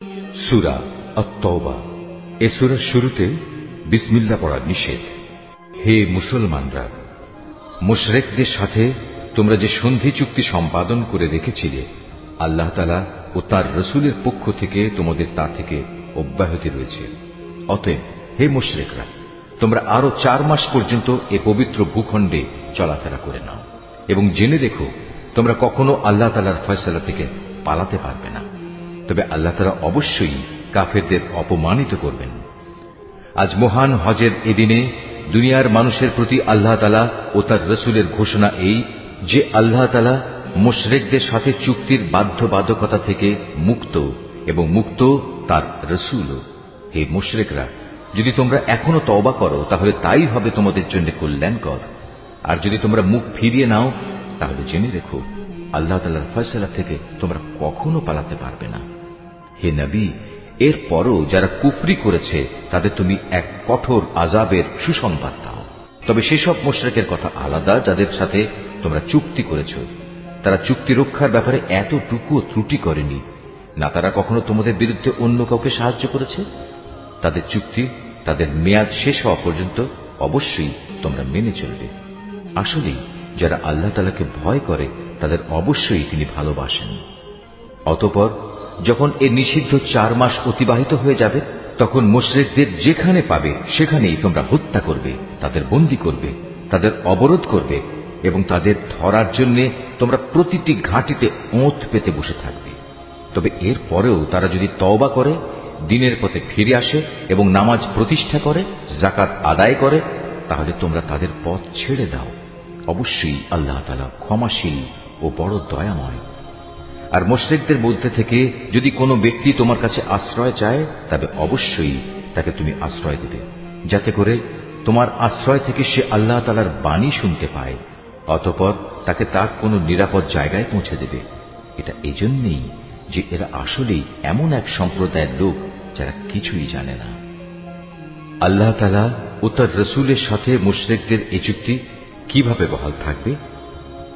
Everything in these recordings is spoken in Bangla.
সূরা আত-তাওবা। এ সূরার শুরুতে বিসমিল্লাহ পড়া নিষেধ। হে মুসলমানরা, মুশরিকদের সাথে তোমরা যে সন্ধি চুক্তি সম্পাদন করে রেখেছিলে, আল্লাহ তাআলা ও তার রাসূলের পক্ষ থেকে তোমাদের তা থেকে অব্যাহতি রয়েছে। অতএব হে মুশরিকরা, তোমরা আরো 4 মাস পর্যন্ত এ পবিত্র ভূখণ্ডে চলাফেরা করে নাও এবং জেনে রেখো তোমরা কখনো আল্লাহ তাআলার ফয়সালা থেকে পালাতে পারবে না। তবে আল্লাহ তাআলা অবশ্যই কাফেরদের অপমানিত করবেন। আজ মহান হজের এদিনে দুনিয়ার মানুষের প্রতি আল্লাহ তাআলা ও তার রাসূলের ঘোষণা এই যে আল্লাহ তাআলা মুশরিকদের সাথে চুক্তির বাধ্যবাধকতা থেকে মুক্ত এবং মুক্ত তার রাসূলও। হে মুশরিকরা, যদি তোমরা এখনো তওবা করো তাহলে তাই হবে তোমাদের জন্য কল্যাণকর, আর যদি তোমরা মুখ ফিরিয়ে নাও তাহলে জেনে রেখো আল্লাহ তাআলার ফয়সালা থেকে তোমরা কখনো পালাতে পারবে না। হে নবী, এরপরও যারা কুফরি করেছে তাদের তুমি এক কঠোর আযাবের সুসংবাদ দাও। তবে সেসব মুশরিকের কথা আলাদা যাদের সাথে তোমরা চুক্তি করেছ। তারা চুক্তি রক্ষার ব্যাপারে এতটুকুও ত্রুটি করেনি, না তারা কখনো তোমাদের বিরুদ্ধে অন্য কাউকে সাহায্য করেছে। তাদের চুক্তি তাদের মেয়াদ শেষ হওয়া পর্যন্ত অবশ্যই তোমরা মেনে চলবে। আসলেই যারা আল্লাহ তাআলাকে ভয় করে তাদের অবশ্যই তিনি ভালোবাসেন। অতঃপর যখন এ নিষিদ্ধ 4 মাস অতিবাহিত হয়ে যাবে, তখন মুশরিকদের যেখানে পাবে সেখানেই তোমরা হত্যা করবে, তাদের বন্দী করবে, তাদের অবরোধ করবে এবং তাদের ধরার জন্য তোমরা প্রতিটি ঘাঁটিতে ওঁত পেতে বসে থাকবে। তবে এর পরেও তারা যদি তওবা করে, দ্বীনের পথে ফিরে আসে এবং নামাজ প্রতিষ্ঠা করে, যাকাত আদায় করে, তাহলে তোমরা তাদের পথ ছেড়ে দাও। অবশ্যই আল্লাহ তাআলা ক্ষমাশীল ও বড় দয়াময়। আর মুশরিকদের মধ্যে থেকে যদি কোনো ব্যক্তি তোমার কাছে আশ্রয় চায়, তবে অবশ্যই তাকে তুমি আশ্রয় দেবে, যাতে করে তোমার আশ্রয় থেকে সে আল্লাহ তাআলার বাণী শুনতে পায়। অতঃপর তাকে তার কোনো নিরাপদ জায়গায় পৌঁছে দেবে। এটা এজন্যই যে এরা আসলেই এমন এক সম্প্রদায়ের লোক যারা কিছুই জানে না। আল্লাহ তাআলা ও তার রাসূলের সাথে মুশরিকদের এই চুক্তি কিভাবে বহাল থাকবে?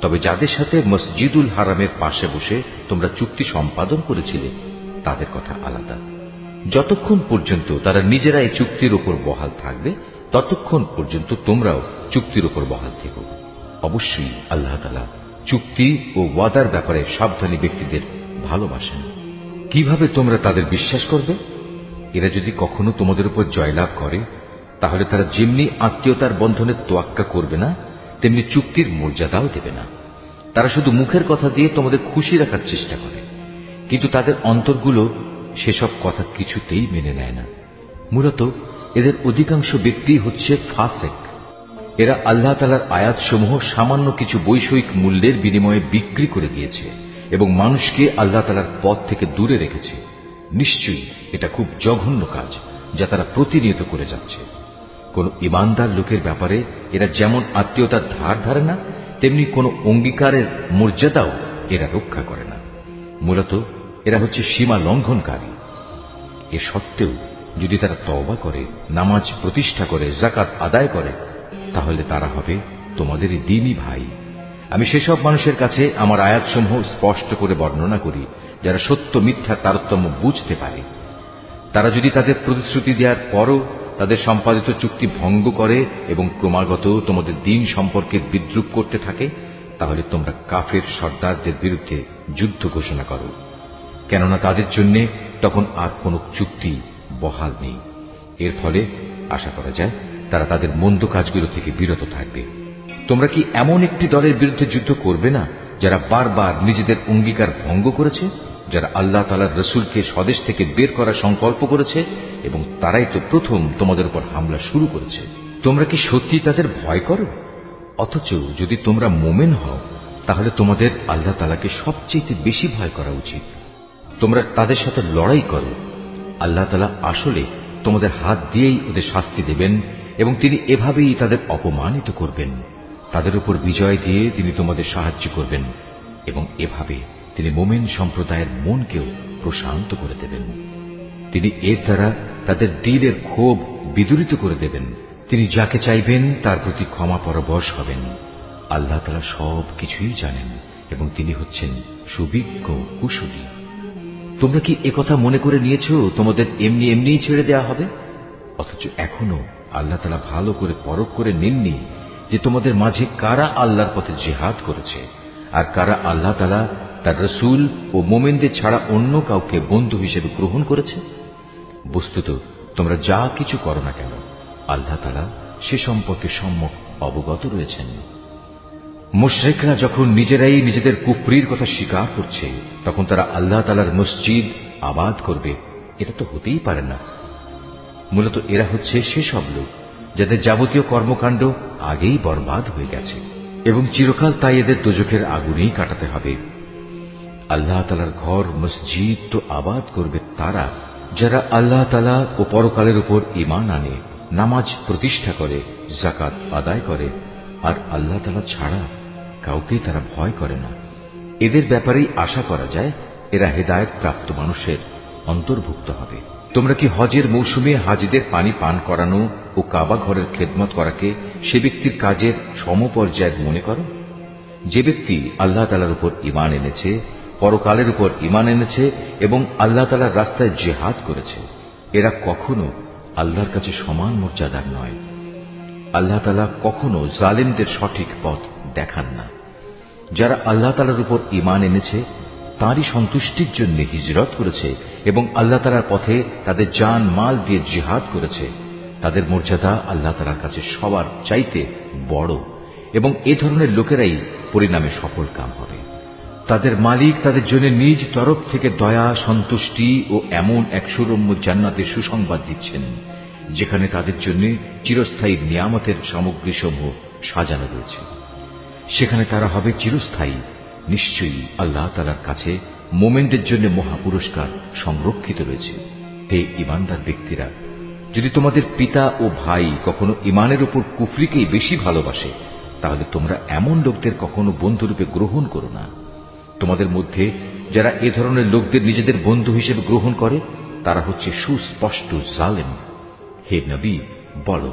তবে যাদের সাথে মসজিদুল হারামের পাশে বসে তোমরা চুক্তি সম্পাদন করেছিলে তাদের কথা আলাদা। যতক্ষণ পর্যন্ত তারা নিজেরা এই চুক্তির উপর বহাল থাকবে, ততক্ষণ পর্যন্ত তোমরাও চুক্তির উপর বহাল থেকো। অবশ্যই আল্লাহ তাআলা চুক্তি ও ওয়াদার ব্যাপারে সাবধানী ব্যক্তিদের ভালোবাসেন। কিভাবে তোমরা তাদের বিশ্বাস করবে? এরা যদি কখনো তোমাদের উপর জয়লাভ করে, তাহলে তারা যেমনি আত্মীয়তার বন্ধনের তোয়াক্কা করবে না, তেমনি চুক্তির মর্যাদাও দেবে না। তারা শুধু মুখের কথা দিয়ে তোমাদের খুশি রাখার চেষ্টা করে, কিন্তু তাদের অন্তরগুলো সেসব কথা কিছুতেই মেনে নেয় না। মূলত এদের অধিকাংশ ব্যক্তি হচ্ছে ফাসেক। এরা আল্লাহ তাআলার আয়াতসমূহ সামান্য কিছু বৈষয়িক মূল্যের বিনিময়ে বিক্রি করে দিয়েছে এবং মানুষকে আল্লাহ তাআলার পথ থেকে দূরে রেখেছে। নিশ্চয়ই এটা খুব জঘন্য কাজ যা তারা প্রতিনিয়ত করে যাচ্ছে। কোন ইমানদার লোকের ব্যাপারে এরা যেমন আত্মীয়তার ধার ধারে না, তেমনি কোন অঙ্গীকারের মর্যাদাও এরা রক্ষা করে না। মূলত এরা হচ্ছে সীমা লঙ্ঘনকারী। এ সত্ত্বেও যদি তারা তওবা করে, নামাজ প্রতিষ্ঠা করে, যাকাত আদায় করে, তাহলে তারা হবে তোমাদেরই দ্বীনী ভাই। আমি সেসব মানুষের কাছে আমার আয়াতসমূহ স্পষ্ট করে বর্ণনা করি যারা সত্য মিথ্যার তারতম্য বুঝতে পারে। তারা যদি তাদের প্রতিশ্রুতি দেওয়ার পরও তাদের সম্পাদিত চুক্তি ভঙ্গ করে এবং ক্রমাগত তোমাদের দ্বীন সম্পর্কে বিদ্রূপ করতে থাকে, তাহলে তোমরা কাফের সর্দারদের বিরুদ্ধে যুদ্ধ ঘোষণা করো, কেননা তাদের জন্য তখন আর কোনো চুক্তি বহাল নেই। এর ফলে আশা করা যায় তারা তাদের মন্দ কাজগুলো থেকে বিরত থাকবে। তোমরা কি এমন একটি দলের বিরুদ্ধে যুদ্ধ করবে না যারা বারবার নিজেদের অঙ্গীকার ভঙ্গ করেছে, যারা আল্লাহ তাআলার রাসূলকে স্বদেশ থেকে বের করার সংকল্প করেছে এবং তারাই তো প্রথম তোমাদের উপর হামলা শুরু করেছে? তোমরা কি সত্যি তাদের ভয় করো? অথচ যদি তোমরা মুমিন হও, তাহলে তোমাদের আল্লাহ তাআলাকে সবচেয়ে বেশি ভয় করা উচিত। তোমরা তাদের সাথে লড়াই করো। আল্লাহ তাআলা আসলে তোমাদের হাত দিয়েই ওদের শাস্তি দেবেন এবং তিনি এভাবেই তাদের অপমানিত করবেন। তাদের উপর বিজয় দিয়ে তিনি তোমাদের সাহায্য করবেন এবং এভাবে তিনি মুমিন সম্প্রদায়ের মনকেও প্রশান্ত করে দেবেন। তিনি এর দ্বারা তাদের দিলের ক্ষোভ বিদূরিত করে দেবেন। তিনি যাকে চাইবেন তার প্রতি ক্ষমা পরবশ হবেন। আল্লাহ তাআলা সব কিছুই জানেন এবং তিনি হচ্ছেন সুবিজ্ঞ কুশলী। তোমরা কি একথা মনে করে নিয়েছ তোমাদের এমনি এমনিই ছেড়ে দেওয়া হবে? অথচ এখনো আল্লাহ তাআলা ভালো করে পরখ করে নেননি যে তোমাদের মাঝে কারা আল্লাহর পথে জিহাদ করেছে আর কারা আল্লাহ তাআলা তার রাসূল ও মুমিনদের ছাড়া অন্য কাউকে বন্ধু হিসেবে গ্রহণ করেছে। বস্তুত তোমরা যা কিছু করো না কেন আল্লাহ তাআলা সে সম্পর্কে সম্যক অবগত রয়েছেন। মুশরিকরা যখন নিজেরাই নিজেদের কুফরির কথা স্বীকার করছে তখন তারা আল্লাহ তাআলার মসজিদ আবাদ করবে, এটা তো হতেই পারে না। মূলত এরা হচ্ছে সেসব লোক যাদের যাবতীয় কর্মকাণ্ড আগেই বরবাদ হয়ে গেছে এবং চিরকাল তাই এদের দোজখের আগুনেই কাটাতে হবে। আল্লাহ তাআলার ঘর মসজিদ তো আবাদ করবে তারা যারা আল্লাহ তাআলা ও পরকালের উপর ঈমান আনে, নামাজ প্রতিষ্ঠা করে, যাকাত আদায় করে আর আল্লাহ তাআলা ছাড়া কাউকে তারা ভয় করে না। এদের ব্যাপারেই আশা করা যায় এরা হেদায়েত প্রাপ্ত মানুষের অন্তর্ভুক্ত হবে। তোমরা কি হজের মৌসুমে হাজিদের পানি পান করানো ও কাবা ঘরের খেদমত করাকে সে ব্যক্তির কাজের সমপর্যায়ের মনে করো? যে ব্যক্তি আল্লাহ তাআলার উপর ঈমান এনেছে, পরকালের উপর ঈমান এনেছে এবং আল্লাহ তাআলার রাস্তায় জিহাদ করেছে, এরা কখনো আল্লাহর কাছে সমান মর্যাদার নয়। আল্লাহ তাআলা কখনো জালিমদের সঠিক পথ দেখান না। যারা আল্লাহ তাআলার উপর ঈমান এনেছে তাঁরই সন্তুষ্টির জন্য হিজরত করেছে এবং আল্লাহ তাআলার পথে তাদের জান মাল দিয়ে জিহাদ করেছে, তাদের মর্যাদা আল্লাহ তাআলার কাছে সবার চাইতে বড় এবং এ ধরনের লোকেরাই পরিণামে সফল কাম হবে। তাদের মালিক তাদের জন্য নিজ তরফ থেকে দয়া, সন্তুষ্টি ও এমন এক সুরম্য জান্নাতের সুসংবাদ দিচ্ছেন যেখানে তাদের জন্য চিরস্থায়ী নিয়ামতের সামগ্রীসমূহ সাজানো রয়েছে। সেখানে তারা হবে চিরস্থায়ী। নিশ্চয়ই আল্লাহ তাআলার কাছে মুমিনদের জন্য মহাপুরস্কার সংরক্ষিত রয়েছে। হে ঈমানদার ব্যক্তিরা, যদি তোমাদের পিতা ও ভাই কখনো ঈমানের উপর কুফরিকেই বেশি ভালোবাসে তাহলে তোমরা এমন লোকদের কখনো বন্ধুরূপে গ্রহণ করো না। তোমাদের মধ্যে যারা এ ধরনের লোকদের নিজেদের বন্ধু হিসেবে গ্রহণ করে তারা হচ্ছে সুস্পষ্ট জালেম। হে নবী, বলো,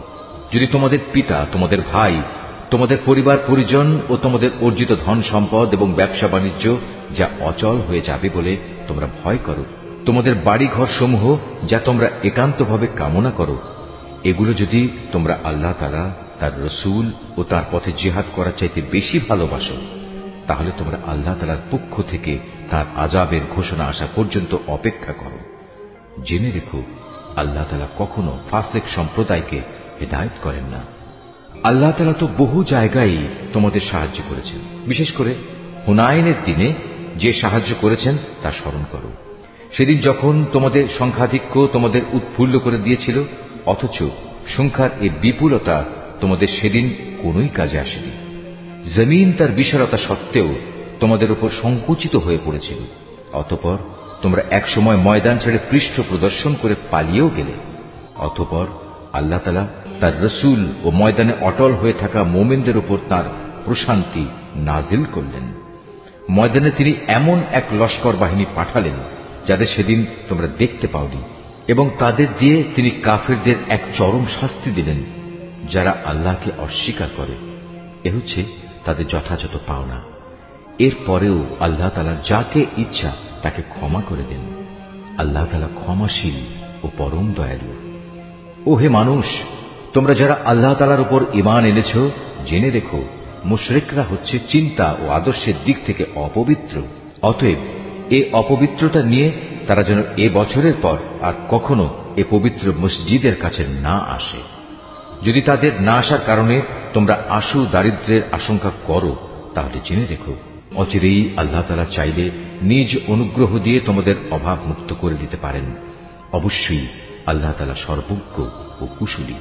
যদি তোমাদের পিতা, তোমাদের ভাই, তোমাদের পরিবার পরিজন ও তোমাদের অর্জিত ধন সম্পদ এবং ব্যবসা বাণিজ্য যা অচল হয়ে যাবে বলে তোমরা ভয় করো, তোমাদের বাড়িঘর সমূহ যা তোমরা একান্তভাবে কামনা করো, এগুলো যদি তোমরা আল্লাহ তাআলা, তার রাসূল ও তার পথে জিহাদ করার চাইতে বেশি ভালোবাসো তাহলে তোমরা আল্লাহ তাআলার পক্ষ থেকে তার আযাবের ঘোষণা আসা পর্যন্ত অপেক্ষা করো। জেনে রেখো, আল্লাহ তাআলা কখনো ফাসিক সম্প্রদায়কে হেদায়েত করেন না। আল্লাহ তাআলা তো বহু জায়গায় তোমাদের সাহায্য করেছেন। বিশেষ করে হুনাইনের দিনে যে সাহায্য করেছেন তা স্মরণ করো। সেদিন যখন তোমাদের সংখ্যাধিক্য তোমাদের উৎফুল্ল করে দিয়েছিল, অথচ সংখ্যার এই বিপুলতা তোমাদের সেদিন কোনোই কাজে আসেনি। জমিন তার বিশালতা সত্ত্বেও তোমাদের উপর সংকুচিত হয়ে পড়েছিল। অতঃপর তোমরা একসময় ময়দান ছেড়ে পৃষ্ঠ প্রদর্শন করে পালিয়েও গেলে। অতঃপর আল্লাহ তাআলা তার রাসূল ও ময়দানে অটল হয়ে থাকা মুমিনদের উপর তার প্রশান্তি নাজিল করলেন। ময়দানে তিনি এমন এক লস্কর বাহিনী পাঠালেন যাদের সেদিন তোমরা দেখতে পাওনি, এবং তাদের দিয়ে তিনি কাফেরদের এক চরম শাস্তি দিলেন যারা আল্লাহকে অস্বীকার করে। এ হচ্ছে তাদের যথাযথ পাওনা। এরপরেও আল্লাহ তাআলা যাকে ইচ্ছা তাকে ক্ষমা করে দেন। আল্লাহ তাআলা ক্ষমাশীল ও পরম দয়ালু। ও হে মানুষ, তোমরা যারা আল্লাহ তাআলার উপর ঈমান এনেছ, জেনে রেখো মুশরিকরা হচ্ছে চিন্তা ও আদর্শের দিক থেকে অপবিত্র। অতএব এ অপবিত্রতা নিয়ে তারা যেন এ বছরের পর আর কখনো এ পবিত্র মসজিদের কাছে না আসে। যদি তাদের না আসার কারণে তোমরা আশু দারিদ্র্যের আশঙ্কা করো তাহলে জেনে রেখো অচিরেই আল্লাহ তাআলা চাইলে নিজ অনুগ্রহ দিয়ে তোমাদের অভাব মুক্ত করে দিতে পারেন। অবশ্যই আল্লাহ তাআলা সর্বজ্ঞ ও কুশলী।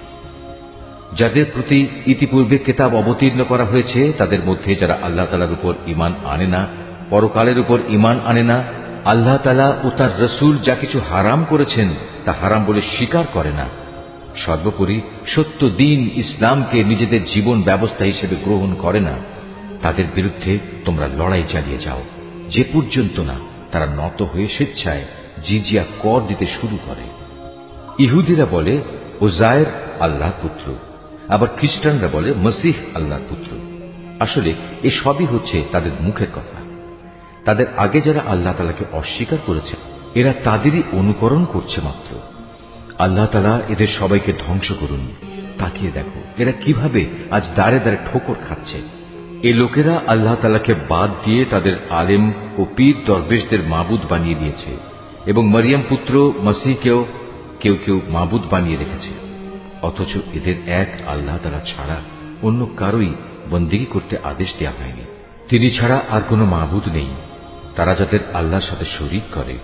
যাদের প্রতি ইতিপূর্বে কিতাব অবতীর্ণ করা হয়েছে তাদের মধ্যে যারা আল্লাহ তাআলার উপর ঈমান আনে না, পরকালের উপর ঈমান আনে না, আল্লাহ তাআলা ও তার রাসূল যা কিছু হারাম করেছেন তা হারাম বলে স্বীকার করে না, সর্বোপরি সত্য দ্বীন ইসলামকে নিজেদের জীবন ব্যবস্থা হিসেবে গ্রহণ করে না, তাদের বিরুদ্ধে তোমরা লড়াই চালিয়ে যাও যে পর্যন্ত না তারা নত হয়ে স্বেচ্ছায় জিজিয়া কর দিতে শুরু করে। ইহুদিরা বলে উযায়ের আল্লাহর পুত্র, আবার খ্রিস্টানরা বলে মসিহ আল্লাহর পুত্র। আসলে এ সবই হচ্ছে তাদের মুখের কথা। তাদের আগে যারা আল্লাহ তাআলাকে অস্বীকার করেছে এরা তাদেরই অনুকরণ করছে মাত্র। আল্লাহ তাআলা এদের সবাইকে ধ্বংস করুন। তাকিয়ে দেখো এরা কিভাবে আজ দাঁড়ে দাঁড়ে ঠোকর খাচ্ছে। এ লোকেরা আল্লাহ তাআলাকে বাদ দিয়ে তাদের আলেম ও পীর দরবেশদের মাবুদ বানিয়ে দিয়েছে এবং মরিয়ম পুত্র মসিহকেও কেউ কেউ মাবুদ বানিয়ে রেখেছে। অথচ এদের এক আল্লাহ তাআলা ছাড়া অন্য কারোই বন্দেগী করতে আদেশ দেওয়া হয়নি। তিনি ছাড়া আর কোনো মাবুদ নেই। তারা যাদের আল্লাহর সাথে শরীক করে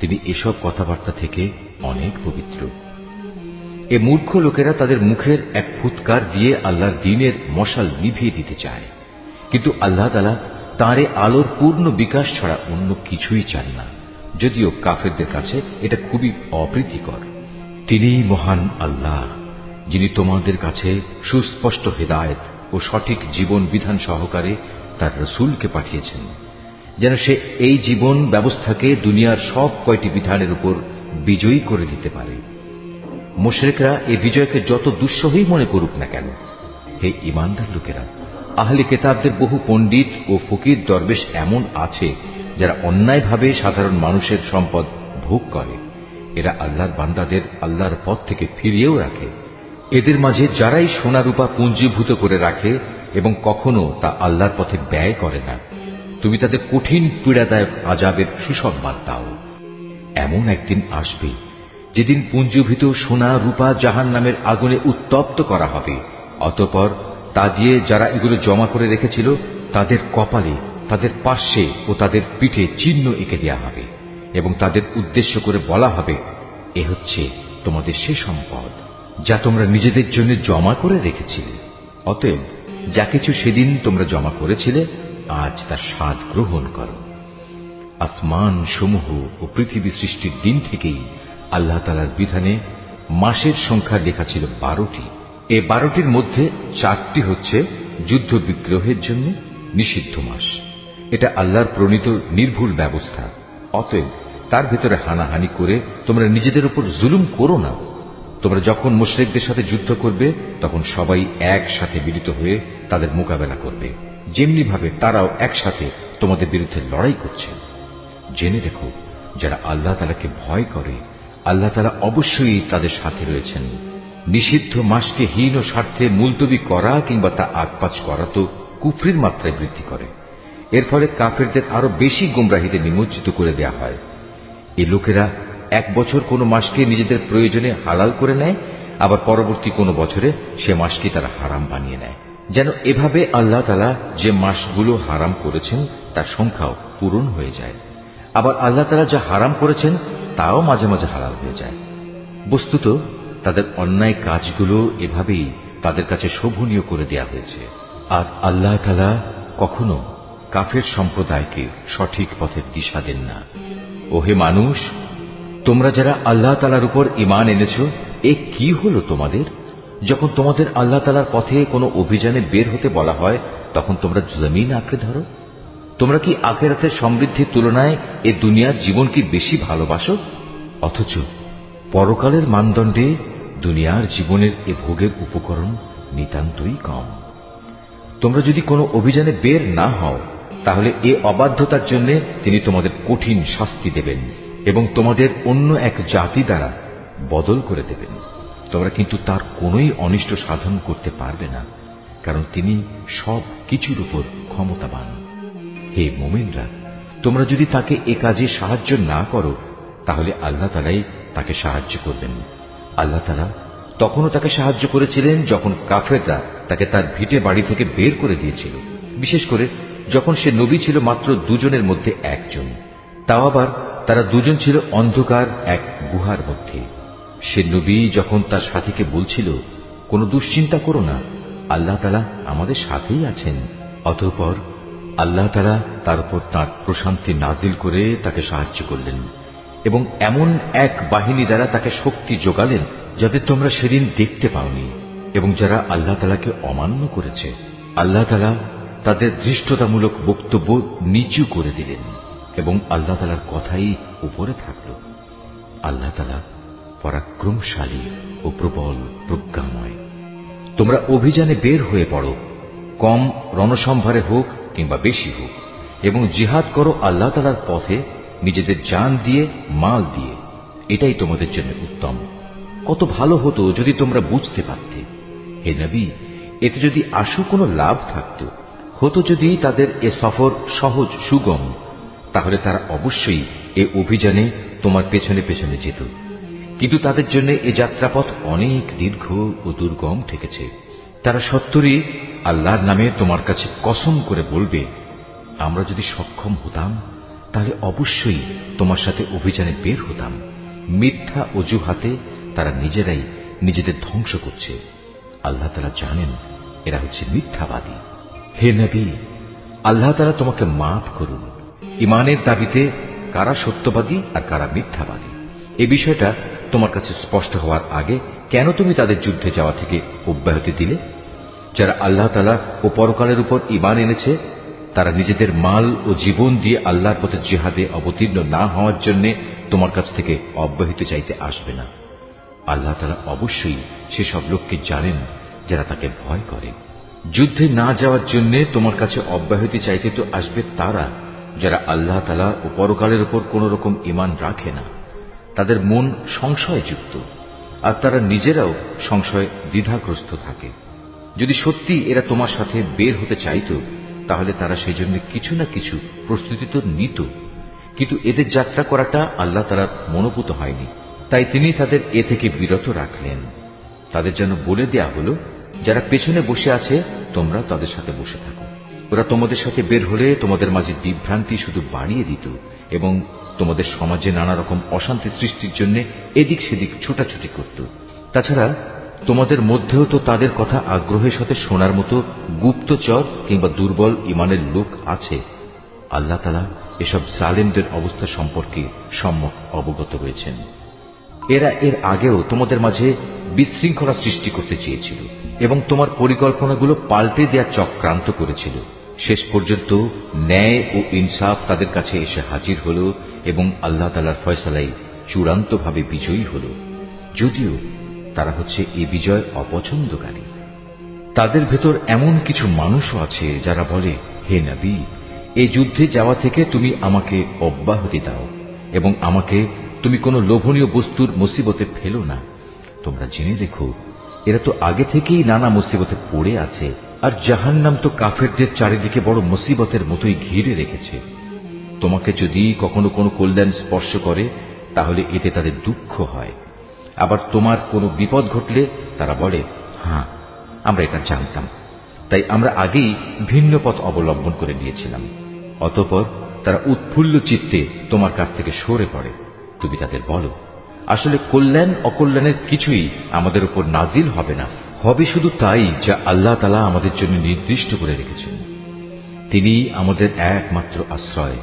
তিনি এসব কথাবার্তা থেকে অনেক পবিত্র। এ মূর্খ লোকেরা তাদের মুখের এক ফুৎকার দিয়ে আল্লাহর দ্বীনের মশাল নিভিয়ে দিতে চায়, কিন্তু আল্লাহ তাআলা তাঁর আলোর পূর্ণ বিকাশ ছাড়া অন্য কিছুই চান না, যদিও কাফেরদের কাছে এটা খুবই অপ্রীতিকর। তিনিই মহান আল্লাহ, যিনি তোমাদের কাছে সুস্পষ্ট হেদায়েত ও সঠিক জীবন বিধান সহকারে তার রাসূলকে পাঠিয়েছেন, যেন সে এই জীবন ব্যবস্থাকে দুনিয়ার সব কয়টি বিধানের উপর বিজয়ী করে দিতে পারে। মুশরিকরা এই বিজয়কে যত দুঃসহই মনে করুক না কেন, হে ঈমানদার লোকেরা, আহলে কিতাবদের বহু পণ্ডিত ও ফকির দরবেশ এমন আছে যারা অন্যায়ভাবে সাধারণ মানুষের সম্পদ ভোগ করে। এরা আল্লাহর বান্দাদের আল্লাহর পথ থেকে ফিরিয়েও রাখে। এদের মাঝে যারাই সোনা রূপা পুঞ্জীভূত করে রাখে এবং কখনো তা আল্লাহর পথে ব্যয় করে না, তুমি তাদের কঠিন পীড়াদায়ক আযাবের সুসংবাদ দাও। এমন একদিন আসবে যেদিন পুঞ্জীভূত সোনা রূপা জাহান্নামের আগুনে উত্তপ্ত করা হবে। অতঃপর তা দিয়ে যারা এগুলো জমা করে রেখেছিল তাদের কপালে, তাদের পার্শ্বে ও তাদের পিঠে চিহ্ন এঁকে দেওয়া হবে এবং তাদের উদ্দেশ্য করে বলা হবে, এ হচ্ছে তোমাদের সে সম্পদ যা তোমরা নিজেদের জন্য জমা করে রেখেছিলে। অতএব যা কিছু সেদিন তোমরা জমা করেছিলে আজ তার স্বাদ গ্রহণ করো। আসমান সমূহ ও পৃথিবী সৃষ্টির দিন থেকেই আল্লাহ তাআলার বিধানে মাসের সংখ্যা লেখা ছিল 12টি। এই 12টির মধ্যে 4টি হচ্ছে যুদ্ধ বিগ্রহের জন্য নিষিদ্ধ মাস। এটা আল্লাহর প্রণীত নির্ভুল ব্যবস্থা। অতএব তার ভিতরে হানাহানি করে তোমরা নিজেদের উপর জুলুম করো না। তোমরা যখন মুশরিকদের সাথে যুদ্ধ করবে তখন সবাই একসাথে মিলিত হয়ে তাদের মোকাবেলা করবে, যেমনি ভাবে তারাও একসাথে তোমাদের বিরুদ্ধে লড়াই করছে। জেনে রেখো, যারা আল্লাহ তাআলাকে ভয় করে আল্লাহ তাআলা অবশ্যই তাদের সাথে রয়েছেন। নিষিদ্ধ মাসকে হীন ও স্বার্থে মুলতবি করা কিংবা তা আগপাচ করা তো কুফরির মাত্রায় বৃদ্ধি করে। এর ফলে কাফেরদের আরো বেশি গোমরাহিতে নিমজ্জিত করে দেয়া হয়। এই লোকেরা এক বছর কোনো মাসকে নিজেদের প্রয়োজনে হালাল করে নেয়, আবার পরবর্তী কোনো বছরে সে মাসকে তারা হারাম বানিয়ে নেয়, যেন এভাবে আল্লাহ তাআলা যে মাসগুলো হারাম করেছেন তার সংখ্যাও পূরণ হয়ে যায়। আবার আল্লাহ তাআলা যা হারাম করেছেন তাও মাঝে মাঝে হালাল হয়ে যায়। বস্তুত তাদের অন্যায় কাজগুলো এভাবেই তাদের কাছে শোভনীয় করে দেয়া হয়েছে। আর আল্লাহ তাআলা কখনো কাফের সম্প্রদায়কে সঠিক পথের দিশা দেন না। ওহে মানুষ, তোমরা যারা আল্লাহ তাআলার উপর ঈমান এনেছ, এ কি হলো তোমাদের? যখন তোমাদের আল্লাহ তাআলার পথে কোনো অভিযানে বের হতে বলা হয় তখন তোমরা জমিন আঁকড়ে ধরো। তোমরা কি আখিরাতের সমৃদ্ধির তুলনায় এ দুনিয়ার জীবন কি বেশি ভালোবাসো? অথচ পরকালের মানদণ্ডে দুনিয়ার জীবনের এ ভোগের উপকরণ নিতান্তই কম। তোমরা যদি কোনো অভিযানে বের না হও তাহলে এ অবাধ্যতার জন্য তিনি তোমাদের কঠিন শাস্তি দেবেন এবং তোমাদের অন্য এক জাতি দ্বারা বদল করে দেবেন। তোমরা কিন্তু তার কোনোই অনিষ্ট সাধন করতে পারবে না, কারণ তিনি সব কিছুর উপর ক্ষমতাবান। হে মুমিনরা, তোমরা যদি তাকে এ কাজে সাহায্য না করো তাহলে আল্লাহ তাআলাই তাকে সাহায্য করবেন। আল্লাহ তাআলা তখনও তাকে সাহায্য করেছিলেন যখন কাফেররা তাকে তার ভিটে বাড়ি থেকে বের করে দিয়েছিল, বিশেষ করে যখন সে নবী ছিল মাত্র 2 জনের মধ্যে 1 জন। তাও আবার তারা 2 জন ছিল অন্ধকার এক গুহার মধ্যে। সে নবী যখন তার সাথীকে বলছিল, কোনো দুশ্চিন্তা করো না, আল্লাহ তাআলা আমাদের সাথেই আছেন। অতঃপর আল্লাহ তাআলা তার উপর তাঁর প্রশান্তি নাজিল করে তাকে সাহায্য করলেন এবং এমন এক বাহিনী দ্বারা তাকে শক্তি যোগালেন যাদের তোমরা সেদিন দেখতে পাওনি। এবং যারা আল্লাহ তাআলাকে অমান্য করেছে আল্লাহ তাআলা তাদের ধৃষ্টতামূলক বক্তব্য নিচু করে দিলেন এবং আল্লাহ তাআলার কথাই উপরে থাকল। আল্লাহ তাআলা পরাক্রমশালী ও প্রবল প্রজ্ঞাময়। তোমরা অভিযানে বের হয়ে পড়ো, কম রণসম্ভারে হোক কিংবা বেশি হোক, এবং জিহাদ করো আল্লাহ তাআলার পথে নিজেদের জান দিয়ে, মাল দিয়ে। এটাই তোমাদের জন্য উত্তম। কত ভালো হতো যদি তোমরা বুঝতে পারতে। হে নবী, এতে যদি আশু কোনো লাভ থাকত, হতো যদি তাদের এ সফর সহজ সুগম, তাহলে তারা অবশ্যই এ অভিযানে তোমার পেছনে পেছনে যেত। কিন্তু তাদের জন্য এ যাত্রাপথ অনেক দীর্ঘ ও দুর্গম ঠেকেছে। তারা সত্তরই আল্লাহর নামে তোমার কাছে কসম করে বলবে, আমরা যদি সক্ষম হতাম তাহলে অবশ্যই তোমার সাথে অভিযানে বের হতাম। মিথ্যা অজুহাতে তারা নিজেরাই নিজেদের ধ্বংস করছে। আল্লাহ তাআলা জানেন এরা হচ্ছে মিথ্যাবাদী। হে নবী, আল্লাহ তাআলা তোমাকে মাফ করুন। ইমানের দাবিতে কারা সত্যবাদী আর কারা মিথ্যাবাদী এ বিষয়টা তোমার কাছে স্পষ্ট হওয়ার আগে কেন তুমি তাদের যুদ্ধে যাওয়া থেকে অব্যাহতি দিলে? যারা আল্লাহ তাআলা ও পরকালের উপর ঈমান এনেছে, তারা নিজেদের মাল ও জীবন দিয়ে আল্লাহর পথে জিহাদে অবতীর্ণ না হওয়ার জন্য তোমার কাছ থেকে অব্যাহতি চাইতে আসবে না। আল্লাহ তাআলা অবশ্যই সেসব লোককে জানেন যারা তাকে ভয় করে। যুদ্ধে না যাওয়ার জন্য তোমার কাছে অব্যাহতি চাইতে তো আসবে তারা যারা আল্লাহ তাআলা ও পরকালের উপর কোন রকম ঈমান রাখে না। তাদের মন সংশয়যুক্ত আর তারা নিজেরাও সংশয় দ্বিধাগ্রস্ত থাকে। যদি সত্যি এরা তোমার সাথে বের হতে চাইত, তাহলে তারা সেই জন্য কিছু না কিছু প্রস্তুতি তো নিত, কিন্তু এদের যাত্রা করাটা আল্লাহ তাআলার মনোপুত হয়নি, তাই তিনি তাদের এ থেকে বিরত রাখলেন। তাদের যেন বলে দেয়া হলো, যারা পেছনে বসে আছে তোমরা তাদের সাথে বসে থাকো। ওরা তোমাদের সাথে বের হলে তোমাদের মাঝে বিভ্রান্তি শুধু বাড়িয়ে দিত এবং তোমাদের সমাজে নানা রকম অশান্তি সৃষ্টির জন্য এদিক সেদিক ছোটাছুটি করত। তাছাড়া তোমাদের মধ্যেও তো তাদের কথা আগ্রহের সাথে শোনার মতো গুপ্তচর কিংবা দুর্বল ইমানের লোক আছে। আল্লাহ তাআলা এসব জালেমদের অবস্থা সম্পর্কে সম্যক অবগত রয়েছেন। এরা এর আগেও তোমাদের মাঝে বিশৃঙ্খলা সৃষ্টি করতে চেয়েছিল এবং তোমার পরিকল্পনাগুলো পাল্টে দেওয়ার চক্রান্ত করেছিল। শেষ পর্যন্ত ন্যায় ও ইনসাফ তাদের কাছে এসে হাজির হল এবং আল্লাহ তাআলার ফয়সালাই চূড়ান্তভাবে বিজয়ী হল, যদিও তারা হচ্ছে এই বিজয় অপছন্দকারী। তাদের ভেতর এমন কিছু মানুষও আছে যারা বলে, হে নবী, এই যুদ্ধে যাওয়া থেকে তুমি আমাকে অব্যাহতি দাও এবং আমাকে তুমি কোনো লোভনীয় বস্তুর মুসিবতে ফেলো না। তোমরা জেনে রেখো, এরা তো আগে থেকেই নানা মুসিবতে পড়ে আছে, আর জাহান্নাম তো কাফেরদের চারিদিকে বড় মুসিবতের মতোই ঘিরে রেখেছে। তোমাকে যদি কখনো কোনো কল্যাণ স্পর্শ করে তাহলে এতে তাদের দুঃখ হয়, আবার তোমার কোনো বিপদ ঘটলে তারা বলে, হ্যাঁ আমরা এটা জানতাম, তাই আমরা আগেই ভিন্ন পথ অবলম্বন করে নিয়েছিলাম। অতঃপর তারা উৎফুল্ল চিত্তে তোমার কাছ থেকে সরে পড়ে। তুমি তাদের বলো, আসলে কল্যাণ অকল্যাণের কিছুই আমাদের উপর নাজিল হবে না, হবে শুধু তাই যা আল্লাহ তাআলা আমাদের জন্য নির্দিষ্ট করে রেখেছেন। তিনি আমাদের একমাত্র আশ্রয়।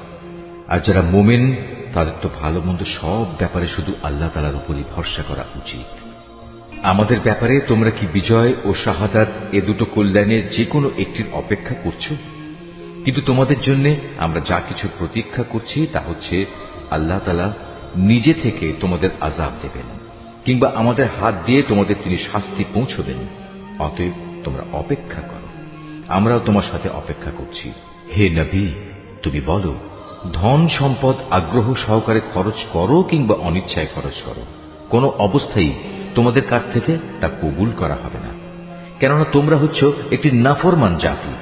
আর যারা মুমিন তাদের তো ভালো মন্দ সব ব্যাপারে শুধু আল্লাহ তাআলার উপরই ভরসা করা উচিত। আমাদের ব্যাপারে তোমরা কি বিজয় ও শাহাদাত এ দুটো কল্যাণের যে কোনো একটির অপেক্ষা করছো? কিন্তু তোমাদের জন্য আমরা যা কিছু প্রতীক্ষা করছি তা হচ্ছে আল্লাহ তাআলা নিজে থেকে তোমাদের আযাব দেবেন, কিংবা আমাদের হাত দিয়ে তোমাদের তিনি শাস্তি পৌঁছবেন। অতএব তোমরা অপেক্ষা করো, আমরাও তোমার সাথে অপেক্ষা করছি। হে নবী, তুমি বলো, ধন সম্পদ আগ্রহ সহকারে খরচ করো কিংবা অনিচ্ছায় খরচ করো, কোন অবস্থায় তোমাদের কাছ থেকে তা কবুল করা হবে না, কেননা তোমরা হচ্ছ একটি নাফরমান জাতি।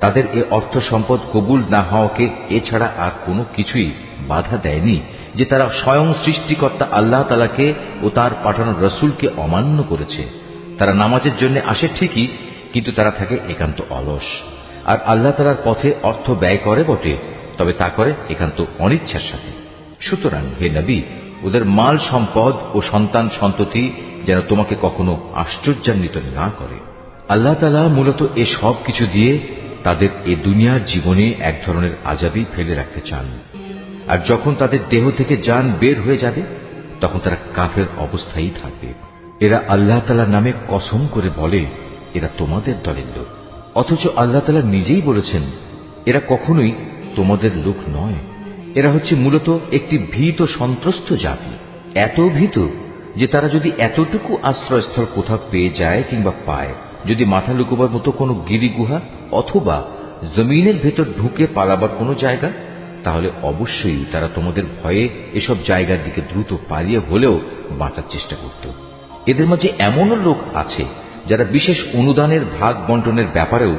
তাদের এ অর্থ সম্পদ কবুল না হওয়াকে এছাড়া আর কোনো কিছুই বাধা দেয়নি যে তারা স্বয়ং সৃষ্টিকর্তা আল্লাহ তাআলাকে ও তার পাঠানো রসুলকে অমান্য করেছে। তারা নামাজের জন্য আসে ঠিকই, কিন্তু তারা থাকে একান্ত অলস, আর আল্লাহ তাআলার পথে অর্থ ব্যয় করে বটে, তবে তা করে একান্ত অনিচ্ছার সাথে। সুতরাং হে নবী, ওদের মাল সম্পদ ও সন্তান সন্ততি যেন তোমাকে কখনো আশ্চর্যান্বিত না করে। আল্লাহ তাআলা মূলত এ সব কিছু দিয়ে তাদের এ দুনিয়ার জীবনে এক ধরনের আযাবই ফেলে রাখতে চান, আর যখন তাদের দেহ থেকে জান বের হয়ে যাবে তখন তারা কাফের অবস্থায় থাকবে। এরা আল্লাহ তাআলার নামে কসম করে বলে এরা তোমাদের দলের লোক, অথচ আল্লাহ তাআলা নিজেই বলেছেন এরা কখনোই তোমাদের লোক নয়। এরা হচ্ছে মূলত একটি ভীত সন্ত্রস্ত জাতি, এত ভীত যে তারা যদি এতটুকু আশ্রয়স্থল কোথাও পেয়ে যায় কিংবা পায়, যদি মাথা লুকোবার মতো কোনো গিরিগুহা অথবা জমিনের ভেতর ঢুকে পালাবার কোনো জায়গা, তাহলে অবশ্যই তারা তোমাদের ভয়ে এসব জায়গার দিকে দ্রুত পালিয়ে হলেও বাঁচার চেষ্টা করত। এদের মাঝে এমনও লোক আছে যারা বিশেষ অনুদানের ভাগ বন্টনের ব্যাপারেও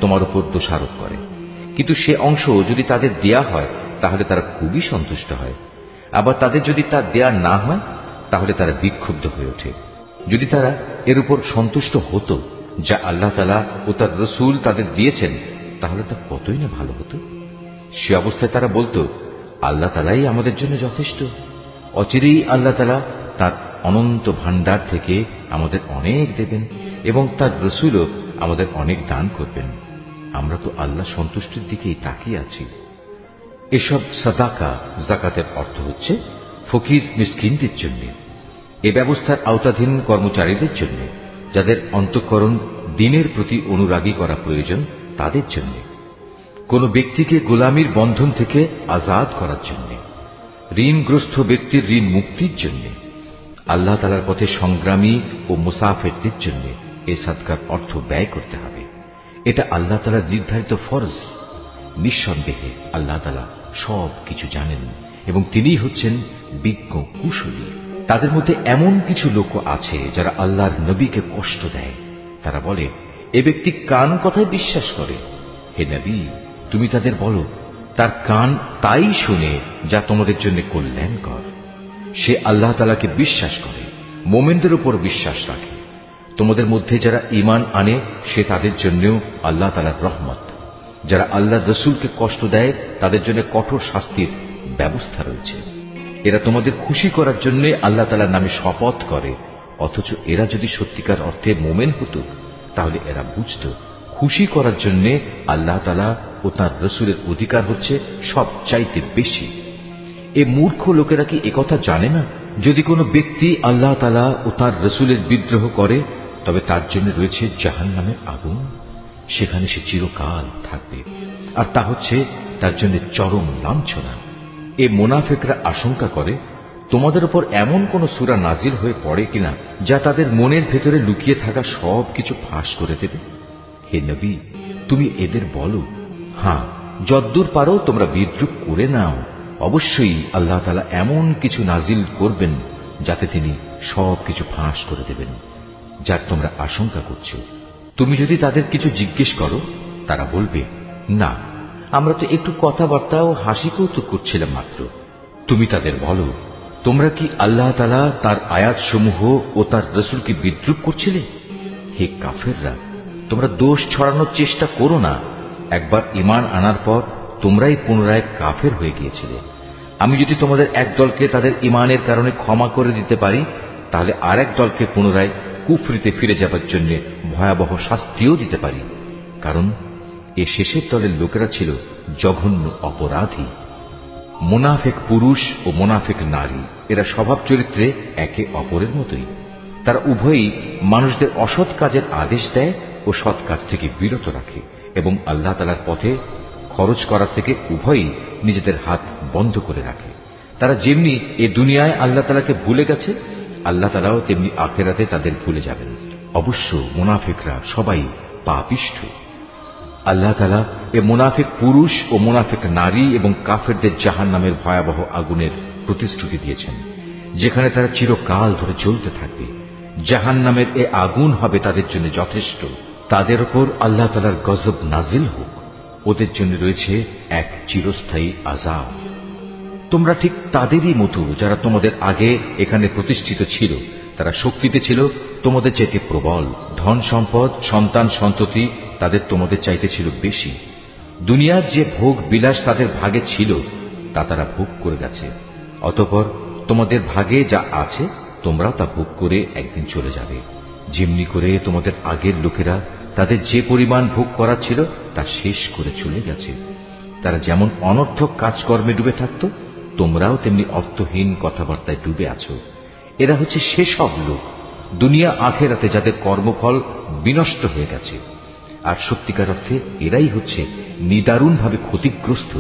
তোমার উপর দোষারোপ করে, কিন্তু সে অংশ যদি তাদের দেয়া হয় তাহলে তারা খুবই সন্তুষ্ট হয়। আবার তাদের যদি তা দেয়া না হয় তাহলে তারা বিক্ষুব্ধ হয়ে ওঠে। যদি তারা এর উপর সন্তুষ্ট হতো যা আল্লাহ তাআলা ও তার রাসূল তাদের দিয়েছেন, তাহলে তা কতই না ভালো হতো। সে অবস্থায় তারা বলতো, আল্লাহ তাআলাই আমাদের জন্য যথেষ্ট। অচিরেই আল্লাহ তাআলা তার অনন্ত ভান্ডার থেকে আমাদের অনেক দেবেন এবং তার রাসূলও আমাদের অনেক দান করবেন। আমরা তো আল্লাহ সন্তুষ্টির দিকেই তাকিয়ে আছি। এসব সাদাকা যাকাতের অর্থ হচ্ছে ফকির মিসকিনদের জন্য, এ ব্যবস্থার আওতাধীন কর্মচারীদের জন্য, যাদের অন্তঃকরণ দ্বীনের প্রতি অনুরাগী করা প্রয়োজন তাদের জন্য, কোন ব্যক্তিকে গোলামির বন্ধন থেকে আজাদ করার জন্য, ঋণগ্রস্ত ব্যক্তির ঋণ মুক্তির জন্য, আল্লাহ তাআলার পথে সংগ্রামী ও মুসাফিরদের জন্য এই সাদকার অর্থ ব্যয় করতে হবে। এটা আল্লাহ তাআলার নির্ধারিত ফরজ। নিঃসন্দেহে আল্লাহ তাআলা সব কিছু জানেন এবং তিনিই হচ্ছেন বিজ্ঞ কুশলী। তাদের মধ্যে এমন কিছু লোক আছে যারা আল্লাহর নবীকে কষ্ট দেয়। তারা বলে, এ ব্যক্তি কান কথায় বিশ্বাস করে। হে নবী, তুমি তাদের বলো, তার কান তাই শুনে যা তোমাদের জন্য কল্যাণকর। সে আল্লাহ তাআলাকে বিশ্বাস করে, মোমেনদের উপর বিশ্বাস রাখে। তোমাদের মধ্যে যারা ঈমান আনে সে তাদের জন্যও আল্লাহ তাআলার রহমত। যারা আল্লাহর রাসূলকে কষ্ট দেয় তাদের জন্য কঠোর শাস্তির ব্যবস্থা রয়েছে। এরা তোমাদের খুশি করার জন্য আল্লাহ তাআলার নামে শপথ করে, অথচ এরা যদি সত্যিকার অর্থে মোমেন হতো তাহলে এরা বুঝত খুশি করার জন্য আল্লাহ তাআলা ও তাঁর রাসূলের অধিকার হচ্ছে সবচাইতে বেশি। এ মূর্খ লোকেরা কি একথা জানে না? যদি কোনো ব্যক্তি আল্লাহ তাআলা ও তাঁর রাসূলের বিদ্রোহ করে তবে তার জন্য রয়েছে জাহান্নামের আগুন, সেখানে সে চিরকাল থাকবে, আর তা হচ্ছে তার জন্য চরম লাঞ্ছনা। এ মুনাফিকরা আশঙ্কা করে তোমাদের উপর এমন কোন সূরা নাজিল হয়ে পড়ে কিনা যা তাদের মনের ভেতরে লুকিয়ে থাকা সব কিছু ফাঁস করে দেবে। হে নবী, তুমি এদের বলো, হ্যাঁ, যদ্দূর পারো তোমরা বিদ্রুপ করে নাও। অবশ্যই আল্লাহ তাআলা এমন কিছু নাজিল করবেন যাতে তিনি সব কিছু ফাঁস করে দেবেন যার তোমরা আশঙ্কা করছো। তুমি যদি তাদের কিছু জিজ্ঞেস করো তারা বলবে, না, আমরা তো একটু কথাবার্তা ও হাসি কৌতুক করছিলাম মাত্র। তুমি তাদের বলো, তোমরা কি আল্লাহ তাআলা তার আয়াতসমূহ ও তার রাসূলকে বিদ্রুপ করছিলে? হে কাফেররা, তোমরা দোষ ছড়ানোর চেষ্টা করো না। একবার ঈমান আনার পর তোমরাই পুনরায় কাফের হয়ে গিয়েছিলে। আমি যদি তোমাদের এক দলকে তাদের ঈমানের কারণে ক্ষমা করে দিতে পারি তাহলে আরেক দলকে পুনরায় কুফরিতে ফিরে যাবার জন্য ভয়াবহ শাস্তিও দিতে পারি, কারণ এ শেষের দলের লোকেরা ছিল জঘন্য অপরাধী। মুনাফিক পুরুষ ও মুনাফিক নারী এরা স্বভাব চরিত্রে একে অপরের মতোই। তারা উভয়ই মানুষদের অসৎ কাজের আদেশ দেয় ও সৎ কাজ থেকে বিরত রাখে এবং আল্লাহ তাআলার পথে খরচ করা থেকে উভয়ই নিজেদের হাত বন্ধ করে রাখে। তারা যেমনি এ দুনিয়ায় আল্লাহ তাআলাকে ভুলে গেছে, আল্লাহ তাআলাও তেমনি আখিরাতে তাদের ভুলে যাবেন। অবশ্য মুনাফিকরা সবাই পাপিষ্ঠ। আল্লাহ তাআলা এ মুনাফিক পুরুষ ও মুনাফিক নারী এবং কাফেরদের জাহান্নামের ভয়াবহ আগুনের প্রতিশ্রুতি দিয়েছেন, যেখানে তারা চিরকাল ধরে জ্বলতে থাকবে। জাহান্নামের এ আগুন হবে তাদের জন্য যথেষ্ট। তাদের উপর আল্লাহ তাআলার গজব নাজিল হোক। ওদের জন্য রয়েছে এক চিরস্থায়ী আযাব। তোমরা ঠিক তাদেরই মতো যারা তোমাদের আগে এখানে প্রতিষ্ঠিত ছিল। তারা শক্তিতে ছিল তোমাদের চাইতে প্রবল, ধন সম্পদ, সন্তান সন্ততি তাদের তোমাদের চাইতে ছিল বেশি। দুনিয়ার যে ভোগ বিলাস তাদের ভাগে ছিল তা তারা ভোগ করে গেছে। অতঃপর তোমাদের ভাগে যা আছে তোমরাও তা ভোগ করে একদিন চলে যাবে। যেমনি করে তোমাদের আগের লোকেরা তাদের যে পরিমাণ ভোগ করা ছিল তা শেষ করে চলে গেছে। তারা যেমন অনর্থক কাজকর্মে ডুবে থাকত, তোমরাও তেমনি অর্থহীন কথাবার্তায় ডুবে আছো। এরা হচ্ছে সেসব লোক দুনিয়া আখিরাতে যাদের কর্মফল বিনষ্ট হয়ে গেছে, আর সত্যিকার অর্থে এরাই হচ্ছে নিদারুণভাবে ক্ষতিগ্রস্ত।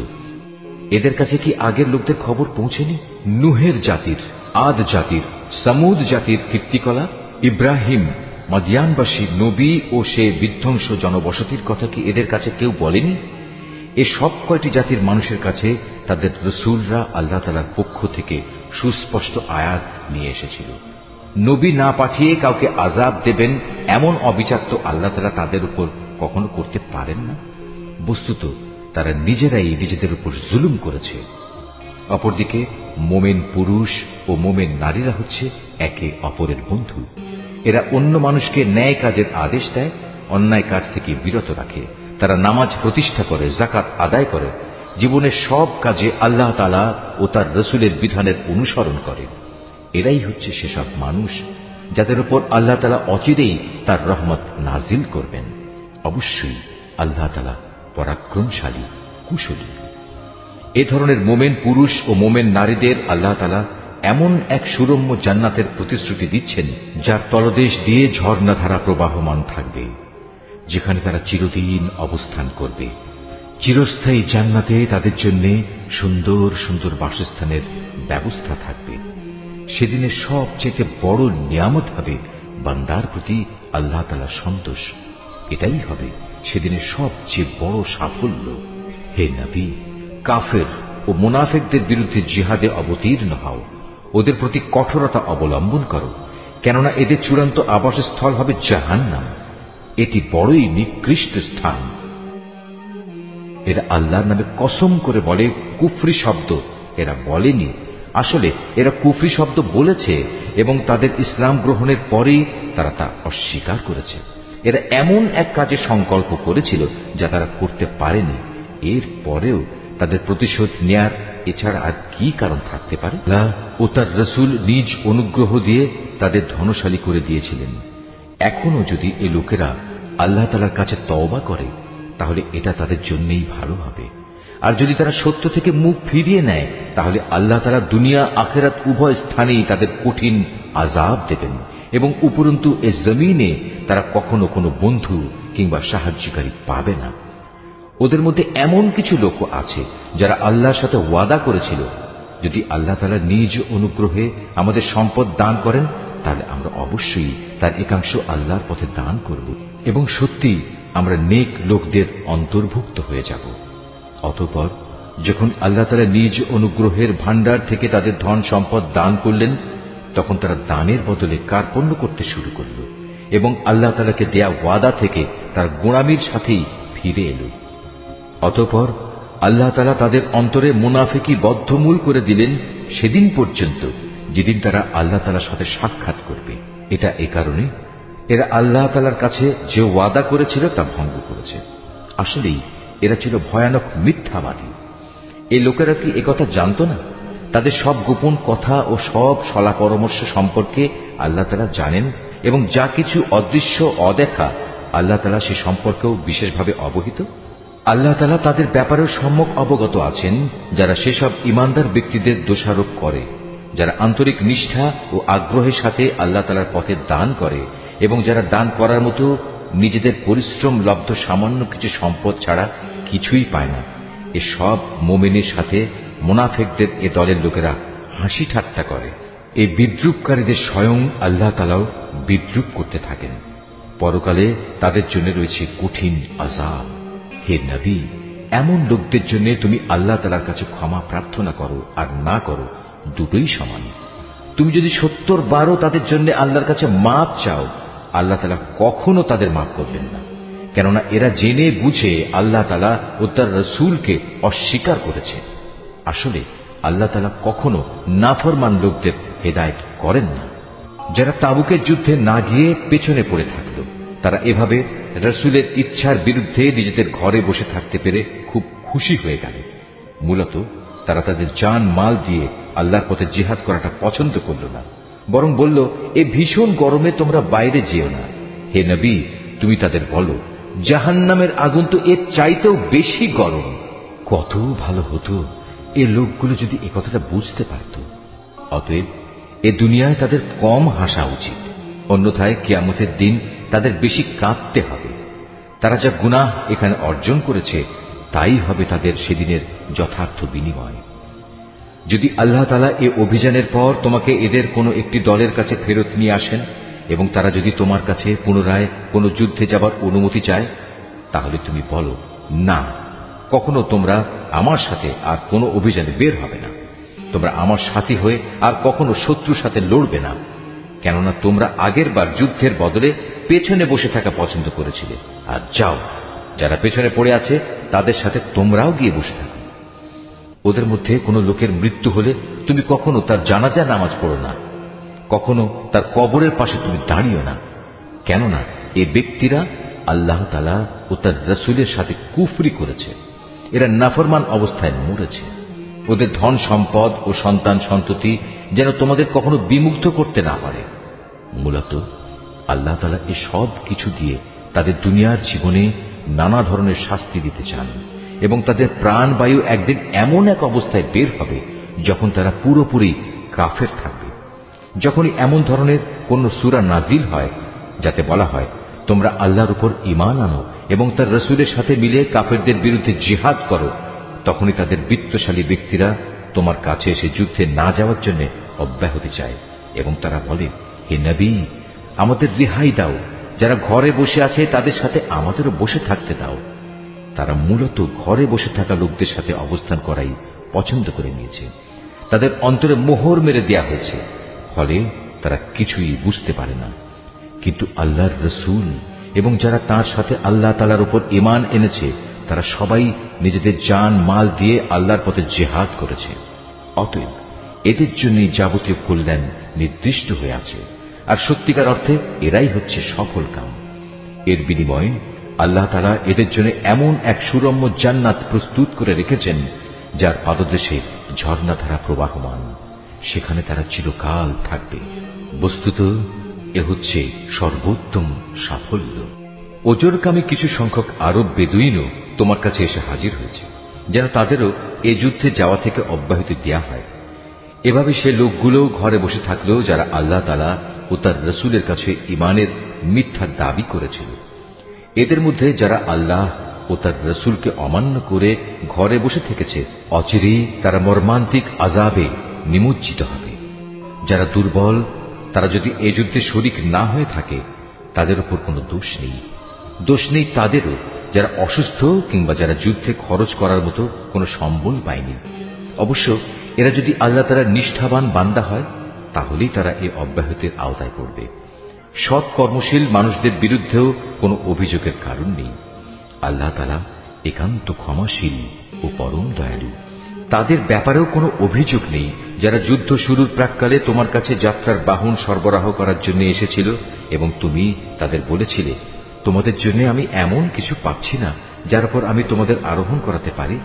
এদের কাছে কি আগের লোকদের খবর পৌঁছেনি? নুহের জাতির, আদ জাতির, সামুদ জাতির কীর্তিকলা, ইব্রাহিম, মাদিয়ানবাসী নবী ও সে বিধ্বংস জনবসতির কথা কি এদের কাছে কেউ বলেনি? এ সব কয়টি জাতির মানুষের কাছে তাদের রসুলরা আল্লাহ তাআলার পক্ষ থেকে সুস্পষ্ট আয়াত নিয়ে এসেছিল। নবী না পাঠিয়ে কাউকে আযাব দেবেন এমন অবিচার তো আল্লাহ তাআলা তাদের উপর কখনো করতে পারেন না। বস্তুত তারা নিজেরাই নিজেদের উপর জুলুম করেছে। অপরদিকে মোমেন পুরুষ ও মোমেন নারীরা হচ্ছে একে অপরের বন্ধু। এরা অন্য মানুষকে ন্যায় কাজের আদেশ দেয়, অন্যায় কাজ থেকে বিরত রাখে। তারা নামাজ প্রতিষ্ঠা করে, যাকাত আদায় করে, জীবনের সব কাজে আল্লাহ তাআলা ও তার রসুলের বিধানের অনুসরণ করে। এরাই হচ্ছে সেসব মানুষ যাদের উপর আল্লাহ তাআলা অচিরেই তার রহমত নাজিল করবেন। অবশ্যই আল্লাহ তাআলা পরাক্রমশালী, কুশলী। এ ধরনের মোমেন পুরুষ ও মোমেন নারীদের আল্লাহ তাআলা এমন এক সুরম্য জান্নাতের প্রতিশ্রুতি দিচ্ছেন, যার তলদেশ দিয়ে ঝর্ণাধারা প্রবাহমান থাকবে, যেখানে তারা চিরদিন অবস্থান করবে। চিরস্থায়ী জান্নাতে তাদের জন্য সুন্দর সুন্দর বাসস্থানের ব্যবস্থা থাকবে। সেদিনের সবচেয়ে বড় নিয়ামত হবে বান্দার প্রতি আল্লাহ তাআলার সন্তোষ। এটাই হবে সেদিনের সবচেয়ে বড় সাফল্য। হে নবী, কাফের ও মুনাফিকদের বিরুদ্ধে জিহাদে অবতীর্ণ হও, ওদের প্রতি কঠোরতা অবলম্বন করো, কেননা এদের চূড়ান্ত আবাসস্থল হবে জাহান্নাম। এটি বড়ই নিকৃষ্ট স্থান। এরা আল্লাহর নামে কসম করে বলে কুফরি শব্দ এরা বলেনি, আসলে এরা কুফরি শব্দ বলেছে এবং তাদের ইসলাম গ্রহণের পরেই তারা তা অস্বীকার করেছে। এরা এমন এক কাজে সংকল্প করেছিল যা তারা করতে পারেনি। এর পরেও তাদের প্রতিশোধ নেয়ার এছাড়া আর কি কারণ থাকতে পারে? আল্লাহ ও তার রসুল নিজ অনুগ্রহ দিয়ে তাদের ধনশালী করে দিয়েছিলেন। এখনো যদি এ লোকেরা আল্লাহ তাআলার কাছে তওবা করে তাহলে এটা তাদের জন্যই ভালো হবে। আর যদি তারা সত্য থেকে মুখ ফিরিয়ে নেয় তাহলে আল্লাহ তাআলা দুনিয়া আখিরাত উভয় স্থানেই তাদের কঠিন আযাব দেবেন এবং উপরন্তু এ জমিনে তারা কখনো কোনো বন্ধু কিংবা সাহায্যকারী পাবে না। ওদের মধ্যে এমন কিছু লোক আছে যারা আল্লাহর সাথে ওয়াদা করেছিল, যদি আল্লাহ তাআলা নিজ অনুগ্রহে আমাদের সম্পদ দান করেন তাহলে আমরা অবশ্যই তার একাংশ আল্লাহর পথে দান করব এবং সত্যি আমরা নেক লোকদের অন্তর্ভুক্ত হয়ে যাব। অতঃপর যখন আল্লাহ তাআলা নিজ অনুগ্রহের ভান্ডার থেকে তাদের ধন সম্পদ দান করলেন, তখন তারা দানের বদলে কার্পণ্য করতে শুরু করল এবং আল্লাহ তাআলাকে দেয়া ওয়াদা থেকে তার গোঁড়ামির সাথেই ফিরে এল। অতঃপর আল্লাহ তাআলা তাদের অন্তরে মুনাফিকি বদ্ধমূল করে দিলেন সেদিন পর্যন্ত যেদিন তারা আল্লাহ তাআলার সাথে সাক্ষাৎ করবে। এটা এ কারণে এরা আল্লাহ তাআলার কাছে যে ওয়াদা করেছিল তা ভঙ্গ করেছে। আসলেই এরা ছিল ভয়ানক মিথ্যাবাদী। এই লোকেরা কি একথা জানত না? তাদের সব গোপন কথা ও সব সলা পরামর্শ সম্পর্কে আল্লাহ তাআলা জানেন এবং যা কিছু অদৃশ্য অদেখা আল্লাহ তাআলা সে সম্পর্কেও বিশেষভাবে অবহিত। আল্লাহ তাআলা তাদের ব্যাপারেও সম্যক অবগত আছেন, যারা সেসব ইমানদার ব্যক্তিদের দোষারোপ করে, যারা আন্তরিক নিষ্ঠা ও আগ্রহের সাথে আল্লাহ তাআলার পথে দান করে এবং যারা দান করার মতো নিজেদের পরিশ্রম লব্ধ সামান্য কিছু সম্পদ ছাড়া কিছুই পায় না। এ সব মুমিনের সাথে মুনাফিকদের এ দলের লোকেরা হাসি ঠাট্টা করে। এই বিদ্রূপকারীদের স্বয়ং আল্লাহ তাআলাও বিদ্রূপ করতে থাকেন। পরকালে তাদের জন্য রয়েছে কঠিন আযাব। হে নবী, এমন লোকদের জন্য তুমি আল্লাহ তাআলার কাছে ক্ষমা প্রার্থনা করো আর না করো, দুটোই সমান। তুমি যদি 70 বারও তাদের জন্য আল্লাহর কাছে মাপ চাও, আল্লাহ তাআলা কখনো তাদের মাফ করবেন না, কেননা এরা জেনে বুঝে আল্লাহ তাআলা ও তার রসুলকে অস্বীকার করেছে। আসলে আল্লাহ তাআলা কখনো নাফরমান লোকদের হেদায়েত করেন না। যারা তাবুকের যুদ্ধে না গিয়ে পেছনে পড়ে থাকল, তারা এভাবে রসুলের ইচ্ছার বিরুদ্ধে নিজেদের ঘরে বসে থাকতে পেরে খুব খুশি হয়ে গেল। মূলত তারা তাদের জান মাল দিয়ে আল্লাহর পথে জিহাদ করাটা পছন্দ করল না, বরং বলল, এ ভীষণ গরমে তোমরা বাইরে যেও না। হে নবী, তুমি তাদের বলো, জাহান্নামের আগুন তো এর চাইতেও বেশি গরম। কত ভালো হতো এ লোকগুলো যদি এ কথাটা বুঝতে পারত। অতএব এ দুনিয়ায় তাদের কম হাসা উচিত, অন্যথায় কিয়ামতের দিন তাদের বেশি কাঁদতে হবে। তারা যা গুনাহ এখানে অর্জন করেছে তাই হবে তাদের সেদিনের যথার্থ বিনিময়। যদি আল্লাহ তাআলা এ অভিযানের পর তোমাকে এদের কোনো একটি দলের কাছে ফেরত নিয়ে আসেন এবং তারা যদি তোমার কাছে পুনরায় কোনো যুদ্ধে যাবার অনুমতি চায়, তাহলে তুমি বলো, না, কখনো তোমরা আমার সাথে আর কোনো অভিযানে বের হবে না। তোমরা আমার সাথী হয়ে আর কখনো শত্রুর সাথে লড়বে না, কেননা তোমরা আগের বার যুদ্ধের বদলে পেছনে বসে থাকা পছন্দ করেছিলে। আর যাও, যারা পেছনে পড়ে আছে তাদের সাথে তোমরাও গিয়ে বসে থাকো। ওদের মধ্যে কোনো লোকের মৃত্যু হলে তুমি কখনো তার জানাজা নামাজ পড়ো না, কখনো তার কবরের পাশে তুমি দাঁড়িও না, কেননা এ ব্যক্তিরা আল্লাহ তাআলা ও তার রাসূলের সাথে কুফরি করেছে। এরা নাফরমান অবস্থায় মরেছে। ওদের ধন সম্পদ ও সন্তান সন্ততি যেন তোমাদের কখনো বিমুগ্ধ করতে না পারে। মূলত আল্লাহ তাআলা এই সব কিছু দিয়ে তাদের দুনিয়ার জীবনে নানা ধরনের শাস্তি দিতে চান, এবং তাদের প্রাণবায়ু একদিন এমন এক অবস্থায় বের হবে যখন তারা পুরোপুরি কাফের থাকবে। যখনই এমন ধরনের কোন সূরা নাজিল হয় যাতে বলা হয় তোমরা আল্লাহর উপর ঈমান আনো এবং তার রাসূলের সাথে মিলে কাফেরদের বিরুদ্ধে জিহাদ করো, তখনই তাদের বিত্তশালী ব্যক্তিরা তোমার কাছে এসে যুদ্ধে না যাওয়ার জন্য অব্যাহতি চায় এবং তারা বলে, হে নবী, আমাদের রেহাই দাও, যারা ঘরে বসে আছে তাদের সাথে আমাদেরও বসে থাকতে দাও। তারা মূলত ঘরে বসে থাকা লোকদের সাথে অবস্থান করাই পছন্দ করে নিয়েছে। তাদের অন্তরে মোহর মেরে দেয়া হয়েছে, ফলে তারা কিছুই বুঝতে পারে না। কিন্তু আল্লাহর রাসূল এবং যারা তার সাথে আল্লাহ তাআলার উপর ঈমান এনেছে তারা সবাই নিজেদের জান মাল দিয়ে আল্লাহর পথে জিহাদ করেছে। অতএব এদের জন্যই যাবতীয় কল্যাণ নির্দিষ্ট হয়ে আছে, আর সত্যিকার অর্থে এরাই হচ্ছে সফল কাম। এর বিনিময়ে আল্লাহ তাআলা এদের জন্য এমন এক সুরম্য জান্নাত প্রস্তুত করে রেখেছেন যার পাদদেশে ঝর্ণাধারা প্রবাহমান, সেখানে তারা চিরকাল থাকবে। বস্তুত এ হচ্ছে সর্বোত্তম সাফল্য। ওজরকামী কিছু সংখ্যক আরব বেদুইনও তোমার কাছে এসে হাজির হয়েছে, যেন তাদেরও এ যুদ্ধে যাওয়া থেকে অব্যাহতি দেয়া হয়। এভাবে সে লোকগুলো ঘরে বসে থাকলেও যারা আল্লাহ তাআলা ও তার রাসূলের কাছে ঈমানের মিথ্যা দাবি করেছিল। এদের মধ্যে যারা আল্লাহ ও তার রাসূলকে অমান্য করে ঘরে বসে থেকেছে, অচিরেই তারা মর্মান্তিক আযাবে নিমজ্জিত হবে। যারা দুর্বল তারা যদি এ যুদ্ধে শরীক না হয়ে থাকে তাদের উপর কোনো দোষ নেই। দোষ নেই তাদেরও যারা অসুস্থ কিংবা যারা যুদ্ধে খরচ করার মতো কোনো সম্বল পায়নি। অবশ্য এরা যদি আল্লাহ তাআলার নিষ্ঠাবান বান্দা হয় তাহলেই তারা এ অব্যাহতির আওতায় পড়বে। সৎ কর্মশীল মানুষদের বিরুদ্ধেও কোনো অভিযোগের কারণ নেই। আল্লাহ তাআলা একান্ত ক্ষমাশীল ও পরম দয়ালু। তাদের ব্যাপারেও কোনো অভিযোগ নেই যারা যুদ্ধ শুরুর প্রাক্কালে তোমার কাছে যাত্রার বাহন সরবরাহ করার জন্য এসেছিল এবং তুমি তাদের বলেছিলে, তোমাদের জন্য আমি এমন কিছু পাচ্ছি না যার উপর আমি তোমাদের আরোহণ করাতে পারি।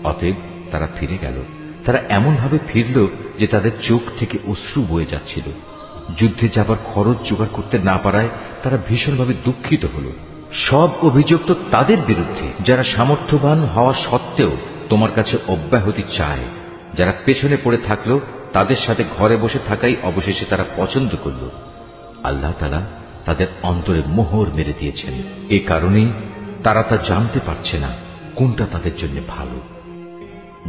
অতএব তারা ফিরে গেল। তারা এমনভাবে ফিরল যে তাদের চোখ থেকে অশ্রু বয়ে যাচ্ছিল। যুদ্ধে যাবার খরচ জোগাড় করতে না পারায় তারা ভীষণভাবে দুঃখিত হল। সব অভিযোগ তো তাদের বিরুদ্ধে যারা সামর্থ্যবান হওয়া সত্ত্বেও তোমার কাছে অব্যাহতি চায়। যারা পেছনে পড়ে থাকলো তাদের সাথে ঘরে বসে থাকাই অবশেষে তারা পছন্দ করল। আল্লাহ তাআলা তাদের অন্তরে মোহর মেরে দিয়েছেন। এ কারণেই তারা তা জানতে পারছে না কোনটা তাদের জন্য ভালো।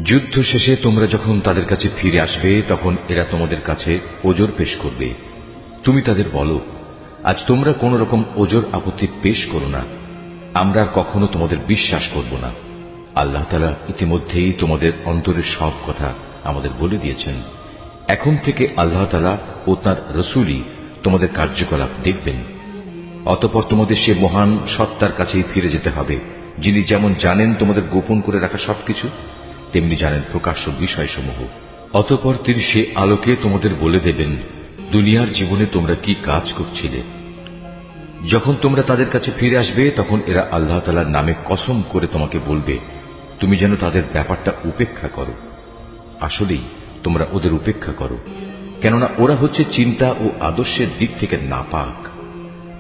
যুদ্ধ শেষে তোমরা যখন তাদের কাছে ফিরে আসবে তখন এরা তোমাদের কাছে ওজর পেশ করবে। তুমি তাদের বলো, আজ তোমরা কোন রকম ওজর আপত্তি পেশ করো না, আমরা আর কখনো তোমাদের বিশ্বাস করব না। আল্লাহ তাআলা ইতিমধ্যেই তোমাদের অন্তরের সব কথা আমাদের বলে দিয়েছেন। এখন থেকে আল্লাহ তাআলা ও তাঁর রাসূলই তোমাদের কার্যকলাপ দেখবেন। অতঃপর তোমাদের সে মহান সত্তার কাছেই ফিরে যেতে হবে, যিনি যেমন জানেন তোমাদের গোপন করে রাখা সবকিছু, তেমনি জানেন প্রকাশ্য বিষয়সমূহ। অতঃপর তিনি সে আলোকে তোমাদের বলে দেবেন দুনিয়ার জীবনে তোমরা কি কাজ করছিলে। যখন তোমরা তাদের কাছে ফিরে আসবে তখন এরা আল্লাহ তাআলার নামে কসম করে তোমাকে বলবে তুমি যেন তাদের ব্যাপারটা উপেক্ষা করো। আসলেই তোমরা ওদের উপেক্ষা করো, কেননা ওরা হচ্ছে চিন্তা ও আদর্শের দিক থেকে নাপাক।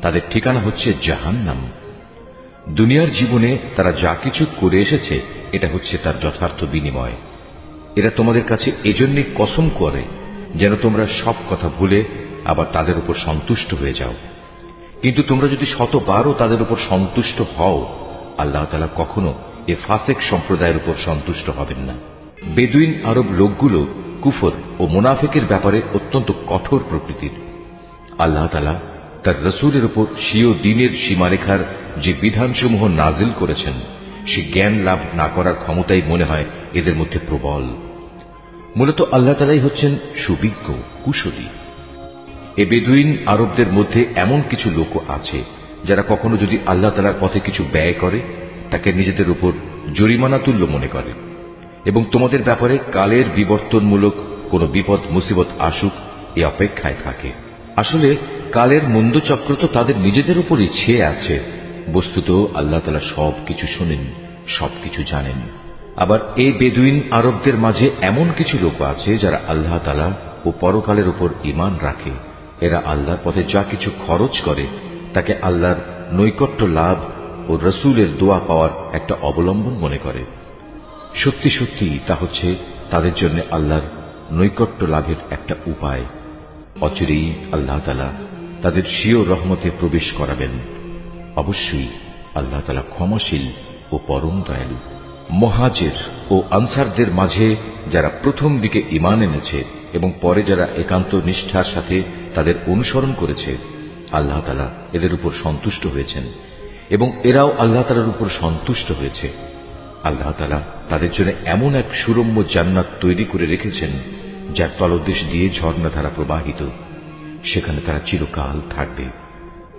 তাদের ঠিকানা হচ্ছে জাহান্নাম। দুনিয়ার জীবনে তারা যা কিছু করে এসেছে এটা হচ্ছে তার যথার্থ বিনিময়। এরা তোমাদের কাছে এজন্যই কসম করে যেন তোমরা সব কথা ভুলে আবার তাদের উপর সন্তুষ্ট হয়ে যাও। কিন্তু তোমরা যদি শতবারও তাদের উপর সন্তুষ্ট হও, আল্লাহ তাআলা কখনো এ ফাসেক সম্প্রদায়ের উপর সন্তুষ্ট হবেন না। বেদুইন আরব লোকগুলো কুফর ও মুনাফিকের ব্যাপারে অত্যন্ত কঠোর প্রকৃতির। আল্লাহ তাআলা তার রাসূলের উপর স্বীয় দ্বীনের সীমারেখার যে বিধানসমূহ নাজিল করেছেন সে জ্ঞান লাভ না করার ক্ষমতাই মনে হয় এদের মধ্যে প্রবল। মূলত আল্লাহ তাআলাই হচ্ছেন সুবিজ্ঞ, কুশলী। এ বেদুইন আরবদের মধ্যে এমন কিছু লোক আছে যারা কখনো যদি আল্লাহ তাআলার পথে কিছু ব্যয় করে তাকে নিজেদের উপর জরিমানা তুল্য মনে করে এবং তোমাদের ব্যাপারে কালের বিবর্তনমূলক কোন বিপদ মুসিবত আসুক এ অপেক্ষায় থাকে। আসলে কালের মন্দচক্র তো তাদের নিজেদের উপরই ছেয়ে আছে। বস্তুত আল্লাহ তাআলা সবকিছু শোনেন, সবকিছু জানেন। আবার এই বেদুইন আরবদের মাঝে এমন কিছু লোক আছে যারা আল্লাহ তাআলা ও পরকালের উপর ঈমান রাখে। এরা আল্লাহর পথে যা কিছু খরচ করে তাকে আল্লাহর নৈকট্য লাভ ও রসুলের দোয়া পাওয়ার একটা অবলম্বন মনে করে। সত্যি সত্যি তা হচ্ছে তাদের জন্য আল্লাহর নৈকট্য লাভের একটা উপায়। অচিরেই আল্লাহ তাআলা তাদের স্বীয় রহমতে প্রবেশ করাবেন। অবশ্যই আল্লাহ তাআলা ক্ষমাশীল ও পরম দয়ালু। মুহাজির ও আনসারদের মাঝে যারা প্রথম দিকে ঈমান এনেছে এবং পরে যারা একান্ত নিষ্ঠার সাথে তাদের অনুসরণ করেছে, আল্লাহ তাআলা এদের উপর সন্তুষ্ট হয়েছেন এবং এরাও আল্লাহ তাআলার উপর সন্তুষ্ট হয়েছে। আল্লাহ তাআলা তাদের জন্য এমন এক সুরম্য জান্নাত তৈরি করে রেখেছেন যার তলদেশ দিয়ে ঝর্ণাধারা প্রবাহিত। সেখানে তারা চিরকাল থাকবে,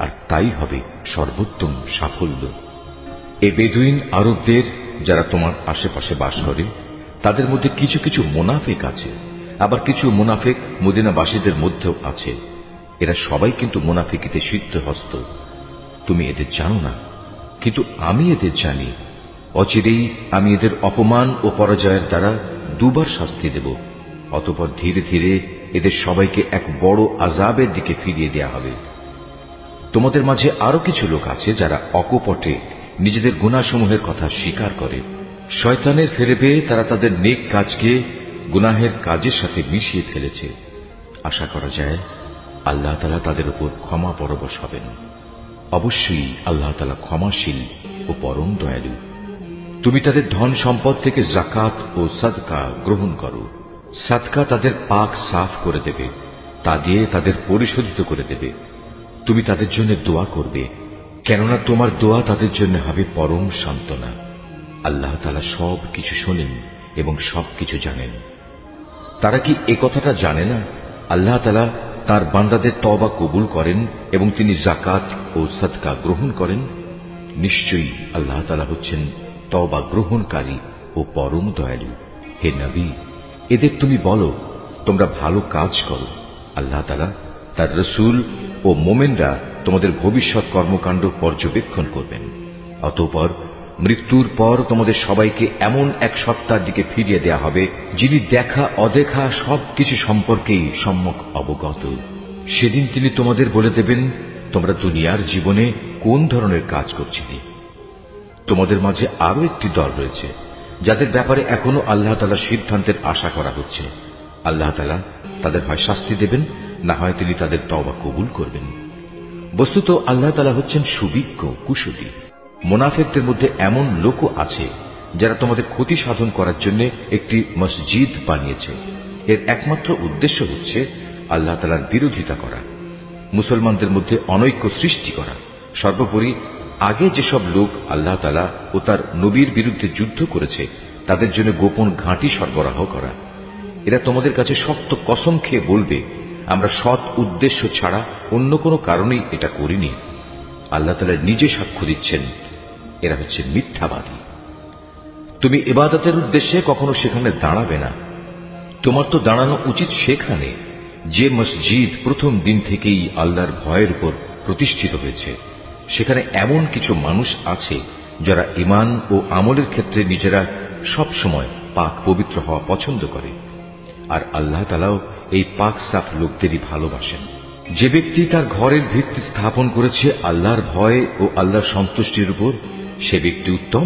আর তাই হবে সর্বোত্তম সাফল্য। এ বেদুইন আরবদের যারা তোমার আশেপাশে বাস করে তাদের মধ্যে কিছু কিছু মুনাফিক আছে, আবার কিছু মুনাফিক মদিনাবাসীদের মধ্যেও আছে। এরা সবাই কিন্তু মুনাফিকিতে সিদ্ধহস্ত। তুমি এদের জানো না, কিন্তু আমি এদের জানি। অচিরেই আমি এদের অপমান ও পরাজয়ের দ্বারা দুবার শাস্তি দেব। অতঃপর ধীরে ধীরে এদের সবাইকে এক বড় আযাবের দিকে ফিরিয়ে দেয়া হবে। তোমাদের মাঝে আরো কিছু লোক আছে যারা অকপটে নিজেদের গুনাহসমূহের কথা স্বীকার করে। শয়তানের ফেরে পেয়ে তারা তাদের নেক কাজকে গুনাহের কাজের সাথে মিশিয়ে ফেলেছে। আশা করা যায় আল্লাহ তাআলা তাদের উপর ক্ষমা পরবশ হবেন। অবশ্যই আল্লাহ তাআলা ক্ষমাশীল ও পরম দয়ালু। তুমি তাদের ধন সম্পদ থেকে যাকাত ও সাদকা গ্রহণ করো। সাদকা তাদের পাক সাফ করে দেবে, তা দিয়ে তাদের পরিশোধিত করে দেবে। তুমি তাদের জন্য দোয়া করবে, কেননা তোমার দোয়া তাদের জন্য হবে পরম সান্ত্বনা। আল্লাহ তাআলা সব কিছু শোনেন এবং সবকিছু জানেন। তারা কি এ কথাটা জানে না আল্লাহ তাআলা তার বান্দাদের তওবা কবুল করেন এবং তিনি যাকাত ও সাদকা গ্রহণ করেন? নিশ্চয়ই আল্লাহ তাআলা হচ্ছেন তওবা গ্রহণকারী ও পরম দয়ালু। হে নবী, এদের তুমি বলো তোমরা ভালো কাজ করো। আল্লাহ তাআলা, তার রাসূল ও মুমিনরা তোমাদের ভবিষ্যৎ কর্মকাণ্ড পর্যবেক্ষণ করবেন। অতঃপর মৃত্যুর পর তোমাদের সবাইকে এমন এক সত্তার দিকে ফিরিয়ে দেয়া হবে যিনি দেখা অদেখা সবকিছু সম্পর্কেই সম্যক অবগত। সেদিন তিনি তোমাদের বলে দেবেন তোমরা দুনিয়ার জীবনে কোন ধরনের কাজ করছিলে। তোমাদের মাঝে আরো একটি দল রয়েছে যাদের ব্যাপারে এখনো আল্লাহ তাআলার সিদ্ধান্তের আশা করা হচ্ছে। আল্লাহ তাআলা তাদের হয় শাস্তি দেবেন, না হয় তিনি তাদের তওবা কবুল করবেন। বস্তুত আল্লাহ তাআলা হচ্ছেন সুবিজ্ঞ, কুশলী। মুনাফিকদের মধ্যে এমন লোকও আছে যারা তোমাদের ক্ষতি সাধন করার জন্য একটি মসজিদ বানিয়েছে। এর একমাত্র উদ্দেশ্য হচ্ছে আল্লাহ তাআলার বিরোধিতা করা, মুসলমানদের মধ্যে অনৈক্য সৃষ্টি করা। সর্বোপরি আগে যেসব লোক আল্লাহ তাআলা ও তার নবীর বিরুদ্ধে যুদ্ধ করেছে তাদের জন্য গোপন ঘাঁটি সরবরাহ করা। এরা তোমাদের কাছে শক্ত কসম খেয়ে বলবে আমরা সৎ উদ্দেশ্য ছাড়া অন্য কোনো কারণেই এটা করিনি। আল্লাহ তাআলা নিজে সাক্ষ্য দিচ্ছেন এরা হচ্ছে মিথ্যাবাদী। তুমি ইবাদতের উদ্দেশ্যে কখনো সেখানে দাঁড়াবে না। তোমার তো দাঁড়ানো উচিত সেখানে যে মসজিদ প্রথম দিন থেকেই আল্লাহর ভয়ের উপর প্রতিষ্ঠিত হয়েছে। সেখানে এমন কিছু মানুষ আছে যারা ঈমান ও আমলের ক্ষেত্রে নিজেরা সব সময় পাক পবিত্র হওয়া পছন্দ করে, আর আল্লাহ তাআলাও এই পাক সাফ লোকদেরই ভালোবাসেন। যে ব্যক্তি তার ঘরের ভিত্তি স্থাপন করেছে আল্লাহর ভয় ও আল্লাহর সন্তুষ্টির উপর, সে ব্যক্তি উত্তম,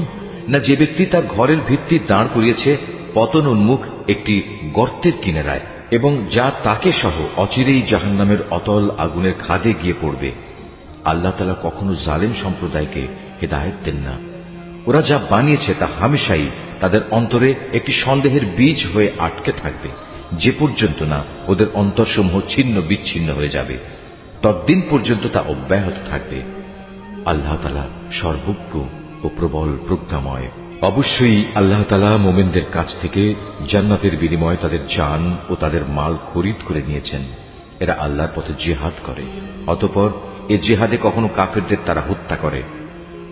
না যে ব্যক্তি তার ঘরের ভিত্তি দাঁড় করিয়েছে পতন উন্মুখ একটি গর্তের কিনারায় এবং যা তাকে সহ অচিরেই জাহান্নামের অতল আগুনের খাদে গিয়ে পড়বে। আল্লাহ তাআলা কখনো জালেম সম্প্রদায়কে হেদায়েত দেন না। ওরা যা বানিয়েছে তা হামেশাই তাদের অন্তরে একটি সন্দেহের বীজ হয়ে আটকে থাকবে, যে পর্যন্ত না ওদের অন্তরসমূহ ছিন্ন বিচ্ছিন্ন হয়ে যাবে, ততদিন পর্যন্ত তা অব্যাহত থাকবে। আল্লাহ তাআলা সর্বজ্ঞ ও ও প্রবল প্রজ্ঞাময়। অবশ্যই আল্লাহ তাআলা মুমিনদের কাছ থেকে জান্নাতের বিনিময়ে তাদের জান ও তাদের মাল খরিদ করে নিয়েছেন। এরা আল্লাহর পথে জিহাদ করে, অতঃপর এ জিহাদে কখনো কাফেরদের তারা হত্যা করে,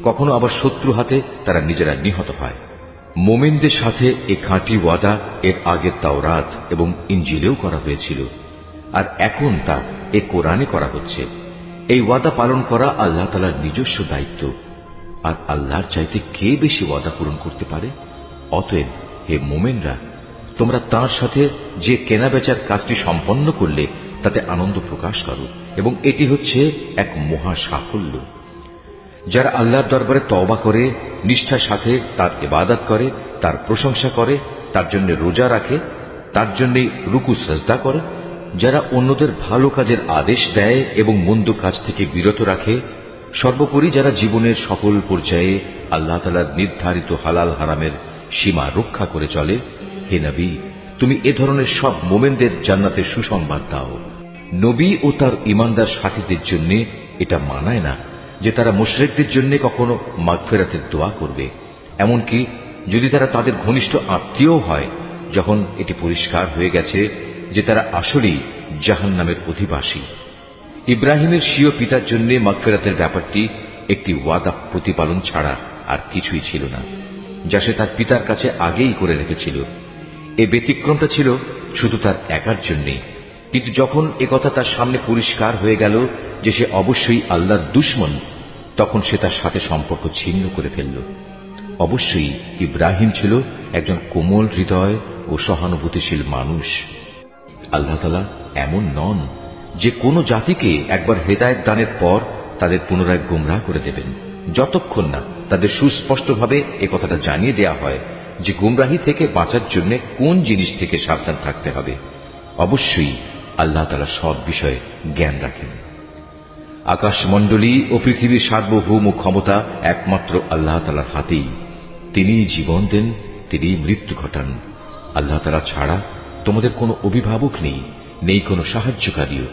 কখনো আবার শত্রু হাতে তারা নিজেরা নিহত হয়। মুমিনদের সাথে এ খাঁটি ওয়াদা এর আগে তাওরাত এবং ইনজিলেও করা হয়েছিল, আর এখন তা এ কোরআনে করা হচ্ছে। এই ওয়াদা পালন করা আল্লাহ তাআলার নিজস্ব দায়িত্ব, আর আল্লাহর চাইতে কে বেশি ওয়াদা পূরণ করতে পারে? অতএব হে মুমিনরা, তোমরা তাঁর সাথে যে কেনাবেচার কাজটি সম্পন্ন করলে তাতে আনন্দ প্রকাশ করো, এবং এটি হচ্ছে এক মহা সাফল্য। যারা আল্লাহর দরবারে তওবা করে, নিষ্ঠার সাথে তার ইবাদত করে, তার প্রশংসা করে, তার জন্য রোজা রাখে, তার জন্য রুকু সাজদা করে, যারা অন্যদের ভালো কাজের আদেশ দেয় এবং মন্দ কাজ থেকে বিরত রাখে, সর্বোপরি যারা জীবনের সকল পর্যায়ে আল্লাহ তাআলার নির্ধারিত হালাল হারামের সীমা রক্ষা করে চলে, হে নবী, তুমি এ ধরনের সব মুমিনদের জান্নাতের সুসংবাদ দাও। নবী ও তার ঈমানদার সাথীদের জন্য এটা মানায় না যে তারা মুশরিকদের জন্য কখনো মাগফিরাতের দোয়া করবে, এমনকি যদি তারা তাদের ঘনিষ্ঠ আত্মীয় হয়, যখন এটি পরিষ্কার হয়ে গেছে যে তারা আসলেই জাহান্নামের অধিবাসী। ইব্রাহিমের স্বীয় পিতার জন্য মাগফিরাতের ব্যাপারটি একটি ওয়াদা প্রতিপালন ছাড়া আর কিছুই ছিল না, যা সে তার পিতার কাছে আগেই করে রেখেছিল। এ ব্যতিক্রমটা ছিল শুধু তার একার জন্যে, কিন্তু যখন একথা তার সামনে পরিষ্কার হয়ে গেল যে সে অবশ্যই আল্লাহর দুশমন, তখন সে তার সাথে সম্পর্ক ছিন্ন করে ফেলল। অবশ্যই ইব্রাহিম ছিল একজন কোমল হৃদয় ও সহানুভূতিশীল মানুষ। আল্লাহ তাআলা এমন নন যে কোনো জাতিকে একবার হেদায়েত দানের পর তাদের পুনরায় গোমরাহ করে দেবেন, যতক্ষণ না তাদের সুস্পষ্টভাবে একথাটা জানিয়ে দেয়া হয় যে গোমরাহি থেকে বাঁচার জন্য কোন জিনিস থেকে সাবধান থাকতে হবে। অবশ্যই আল্লাহ তাআলা সব বিষয়ে জ্ঞান রাখেন। আকাশমণ্ডলী ও পৃথিবীর সার্বভৌম ক্ষমতা একমাত্র আল্লাহ তাআলার হাতেই। তিনিই জীবন দেন, তিনিই মৃত্যু ঘটান। আল্লাহ তাআলা ছাড়া তোমাদের কোনো অভিভাবক নেই, নেই কোনো সাহায্যকারীও।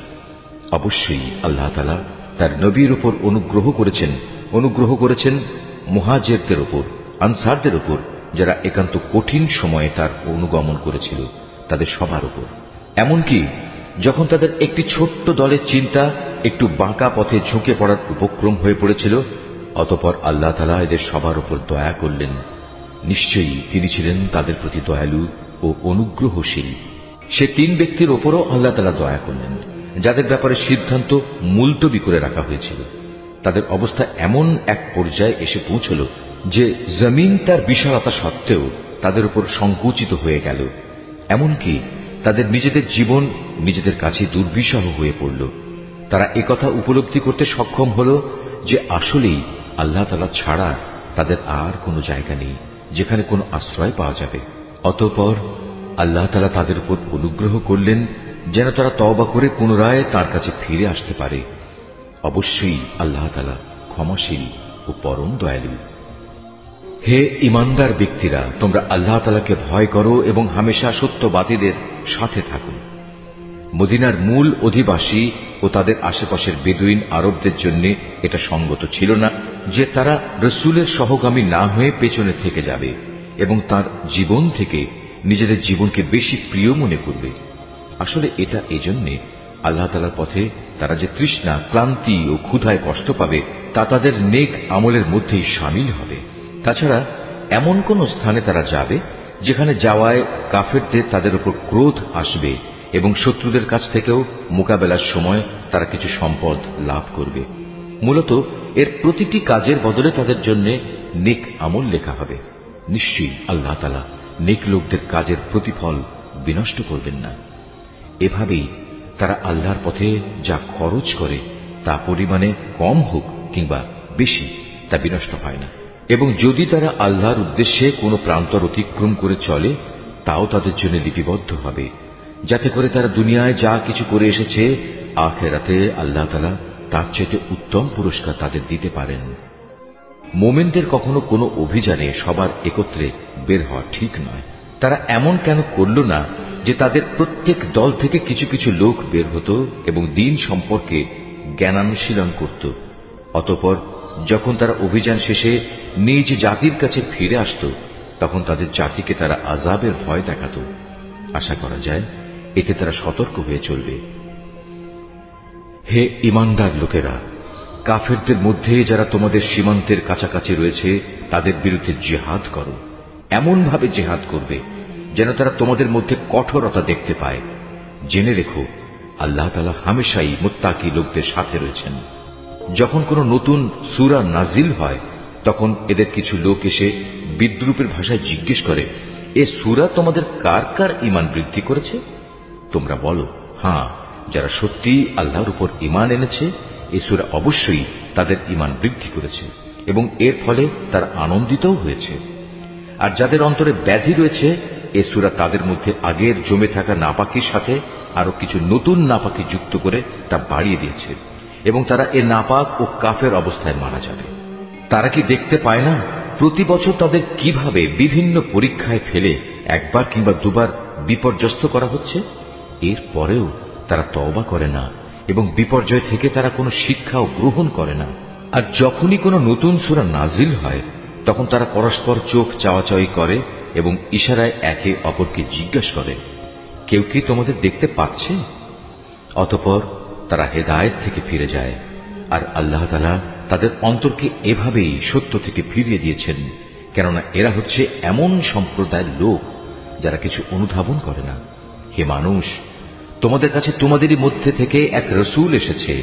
অবশ্যই আল্লাহ তাআলা তার নবীর উপর অনুগ্রহ করেছেন মুহাজিরদের উপর, আনসারদের উপর, যারা একান্ত কঠিন সময়ে তার অনুগমন করেছিল, তাদের সবার উপর। এমনকি যখন তাদের একটি ছোট্ট দলের চিন্তা একটু বাঁকা পথে ঝুঁকে পড়ার উপক্রম হয়ে পড়েছিল, অতঃপর আল্লাহ তাআলা এদের সবার উপর দয়া করলেন। নিশ্চয়ই তিনি ছিলেন তাদের প্রতি দয়ালু ও অনুগ্রহশীল। সে তিন ব্যক্তির ওপরও আল্লাহ তাআলা দয়া করলেন, যাদের ব্যাপারে সিদ্ধান্ত মুলতবি করে রাখা হয়েছিল। তাদের অবস্থা এমন এক পর্যায়ে এসে পৌঁছল যে জমিন তার বিশালতা সত্ত্বেও তাদের উপর সংকুচিত হয়ে গেল। এমনকি তাদের নিজেদের জীবন নিজেদের কাছে দুর্বিষহ হয়ে পড়ল। তারা একথা উপলব্ধি করতে সক্ষম হল যে আসলেই আল্লাহ তাআলা ছাড়া তাদের আর কোনো জায়গা নেই যেখানে কোনো আশ্রয় পাওয়া যাবে। অতঃপর আল্লাহ তাআলা তাদের উপর অনুগ্রহ করলেন যেন তারা তওবা করে পুনরায় তার কাছে ফিরে আসতে পারে। অবশ্যই আল্লাহ তাআলা ক্ষমাশীল ও পরম দয়ালু। হে ঈমানদার ব্যক্তিরা, তোমরা আল্লাহ তাআলাকে ভয় করো এবং হামেশা সত্যবাদীদের সাথে থাকো। মদিনার মূল অধিবাসী ও তাদের আশেপাশের বেদুইন আরবদের জন্য এটা সঙ্গত ছিল না যে তারা রাসূলের সহগামী না হয়ে পেছনে থেকে যাবে এবং তার জীবন থেকে নিজেদের জীবনকে বেশি প্রিয় মনে করবে। আসলে এটা এজন্যে আল্লাহ তাআলার পথে তারা যে তৃষ্ণা, ক্লান্তি ও ক্ষুধায় কষ্ট পাবে তা তাদের নেক আমলের মধ্যেই শামিল হবে। তাছাড়া এমন কোন স্থানে তারা যাবে যেখানে যাওয়ায় কাফেরদের তাদের উপর ক্রোধ আসবে এবং শত্রুদের কাছ থেকেও মোকাবেলার সময় তারা কিছু সম্পদ লাভ করবে। মূলত এর প্রতিটি কাজের বদলে তাদের জন্য নেক আমল লেখা হবে। নিশ্চয়ই আল্লাহ তাআলা নেক লোকদের কাজের প্রতিফল বিনষ্ট করবেন না। এভাবেই তারা আল্লাহর পথে যা খরচ করে তা পরিমাণে কম হোক কিংবা বেশি, তা বিনষ্ট হয় না। এবং যদি তারা আল্লাহর উদ্দেশ্যে কোনো প্রান্তর অতিক্রম করে চলে, তাও তাদের জন্য লিপিবদ্ধ হবে, যাতে করে তারা দুনিয়ায় যা কিছু করে এসেছে আখিরাতে আল্লাহ তাআলা তার চেয়ে উত্তম পুরস্কার তাদের দিতে পারেন। মুমিনদের কখনো কোনো অভিযানে সবার একত্রে বের হওয়া ঠিক নয়। তারা এমন কেন করল না যে তাদের প্রত্যেক দল থেকে কিছু কিছু লোক বের হতো এবং দ্বীন সম্পর্কে জ্ঞানানুশীলন করত। অতঃপর যখন তারা অভিযান শেষে নিজ জাতির কাছে ফিরে আসত, তখন তাদের জাতিকে তারা আযাবের ভয় দেখাত। আশা করা যায় এতে তারা সতর্ক হয়ে চলবে। হে ঈমানদার লোকেরা, কাফেরদের মধ্যে যারা তোমাদের সীমান্তের কাছাকাছি রয়েছে তাদের বিরুদ্ধে জিহাদ করো। এমন ভাবে জিহাদ করবে যেন তারা তোমাদের মধ্যে কঠোরতা দেখতে পায়। জেনে রেখো, আল্লাহ তাআলা হামেশাই মুত্তাকি লোকদের সাথে রয়েছেন। যখন কোনো নতুন সূরা নাজিল হয় তখন এদের কিছু লোক এসে বিদ্রূপের ভাষায় জিজ্ঞেস করে, এ সূরা তোমাদের কার কার ঈমান বৃদ্ধি করেছে? তোমরা বলো, হ্যাঁ, যারা সত্যি আল্লাহর উপর ঈমান এনেছে এই সূরা অবশ্যই তাদের ঈমান বৃদ্ধি করেছে এবং এর ফলে তারা আনন্দিতও হয়েছে। আর যাদের অন্তরে ব্যাধি রয়েছে এই সূরা তাদের মধ্যে আগের জমে থাকা নাপাকির সাথে আরো কিছু নতুন নাপাকি যুক্ত করে তা বাড়িয়ে দিয়েছে এবং তারা এ নাপাক ও কাফের অবস্থায় মারা যাবে। তারা কি দেখতে পায় না প্রতি বছর তাদের কিভাবে বিভিন্ন পরীক্ষায় ফেলে একবার কিংবা দুবার বিপর্যস্ত করা হচ্ছে? এর পরেও তারা তওবা করে না এবং বিপর্যয় থেকে তারা কোনো শিক্ষাও গ্রহণ করে না। আর যখনই কোনো নতুন সূরা নাজিল হয় তখন তারা পরস্পর চোখ চাওয়াচাওয়ি করে এবং ইশারায় একে অপরকে জিজ্ঞাসা করে, কেউ কি তোমাদের দেখতে পাচ্ছে? অতঃপর তারা হেদায়েত থেকে ফিরে যায়। আর আল্লাহ তাআলা তাদের অন্তরকে এভাবেই সত্য থেকে ফিরিয়ে দিয়েছেন, কেননা এরা হচ্ছে এমন সম্প্রদায়ের লোক যারা কিছু অনুধাবন করে না। হে মানুষ, তোমাদের কাছে তোমাদেরই মধ্যে থেকে এক রাসূল এসেছে।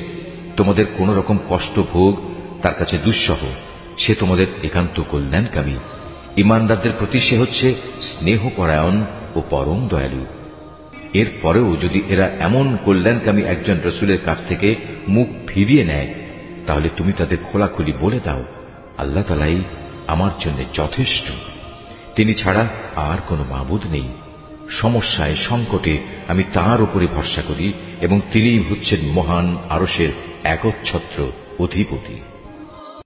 তোমাদের কোন রকম কষ্ট ভোগ তার কাছে দুঃসহ। সে তোমাদের একান্ত কল্যাণকামী। ঈমানদারদের প্রতি সে হচ্ছে স্নেহপরায়ণ ও পরম দয়ালু। এর পরেও যদি এরা এমন কল্যাণকামী একজন রাসূলের কাছ থেকে মুখ ফিরিয়ে নেয় তাহলে তুমি তাদের খোলাখুলি বলে দাও, আল্লাহ তাআলাই আমার জন্য যথেষ্ট। তিনি ছাড়া আর কোনো মাবুদ নেই। সমস্যায় সংকটে আমি তাঁর উপরে ভরসা করি এবং তিনিই হচ্ছেন মহান আরশের একচ্ছত্র অধিপতি।